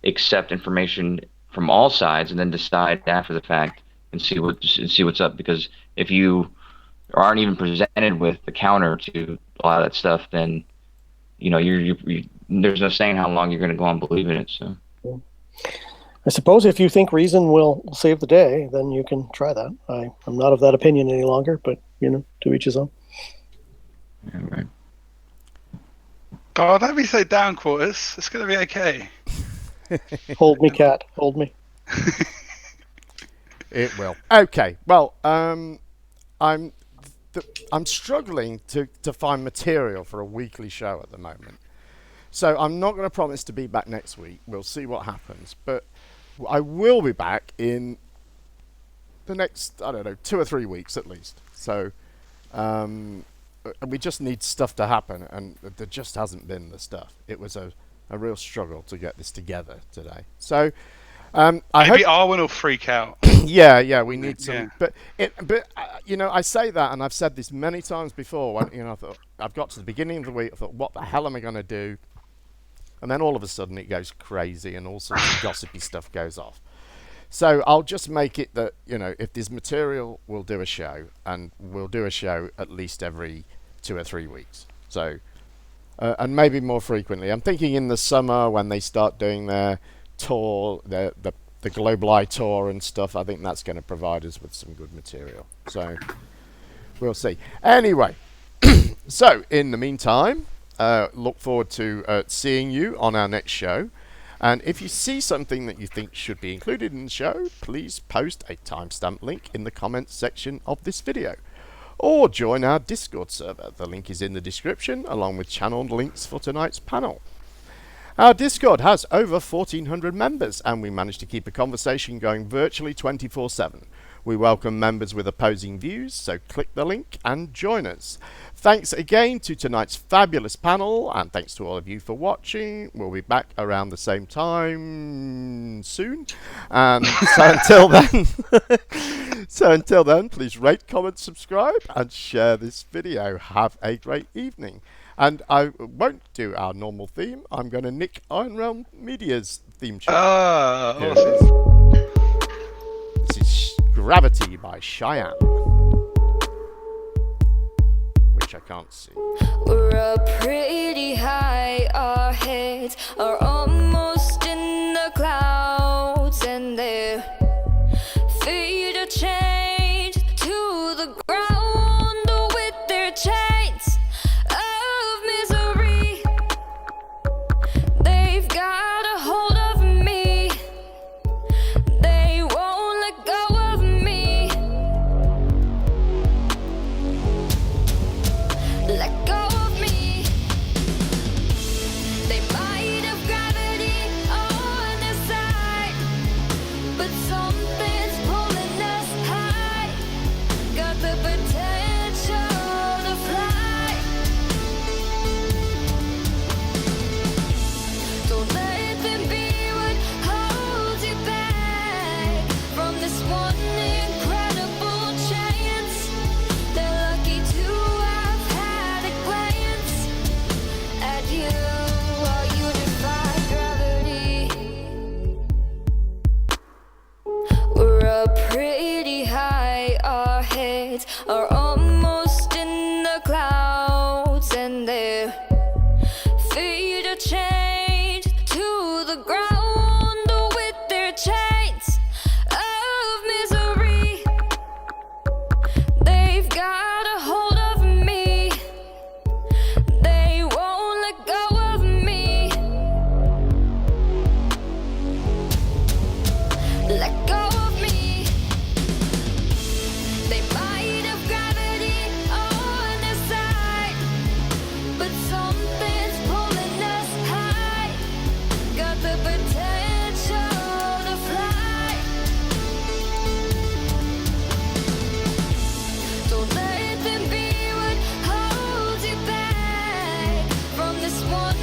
accept information from all sides and then decide after the fact and see what's up. Because if you aren't even presented with the counter to a lot of that stuff, then you there's no saying how long you're going to go on believing it. So I suppose if you think reason will save the day, then you can try that. I'm not of that opinion any longer, but to each his own. Yeah, right. Oh, don't be so down, Quarters. It's going to be okay. Hold me, cat. Hold me. It will. Okay. Well, I'm struggling to find material for a weekly show at the moment. So I'm not going to promise to be back next week. We'll see what happens. But I will be back in the next, 2 or 3 weeks at least. So we just need stuff to happen, and there just hasn't been the stuff. It was a real struggle to get this together today. So I maybe hope Arwen will freak out. yeah, we need some. Yeah. But I say that, and I've said this many times before. When I thought I've got to the beginning of the week, I thought, what the hell am I going to do? And then all of a sudden it goes crazy, and all sorts of gossipy stuff goes off. So I'll just make it that if there's material, we'll do a show, and we'll do a show at least every 2 or 3 weeks. So, and maybe more frequently. I'm thinking in the summer when they start doing their tour, the Global Eye tour and stuff. I think that's going to provide us with some good material. So we'll see. Anyway, so in the meantime, look forward to seeing you on our next show. And if you see something that you think should be included in the show, please post a timestamp link in the comments section of this video. Or join our Discord server. The link is in the description, along with channeled links for tonight's panel. Our Discord has over 1,400 members, and we managed to keep a conversation going virtually 24/7. We welcome members with opposing views, so click the link and join us. Thanks again to tonight's fabulous panel, and thanks to all of you for watching. We'll be back around the same time soon. And so until then, please rate, comment, subscribe, and share this video. Have a great evening. And I won't do our normal theme. I'm going to nick Iron Realm Media's theme tune. This is Gravity by Cheyenne, which I can't see. We're up pretty high, our heads are almost in the clouds, and their feet are chained to the ground with their chains of misery. They've got a hold of me, they won't let go of me. Let go of me. They might have gravity on their side, but something's pulling us high. Got the potential to fly. Don't let them be what holds you back from this one incredible chance. They're lucky to have had a glance at you while you defy gravity. We're up pretty high, our heads are almost in the clouds, and their feet are chained to the ground with their chains of misery. They've got a hold of me, they won't let go of me. Let go of me. They might have gravity on their side, but something's pulling us high. Got the potential to fly. Don't let them be what holds you back from this one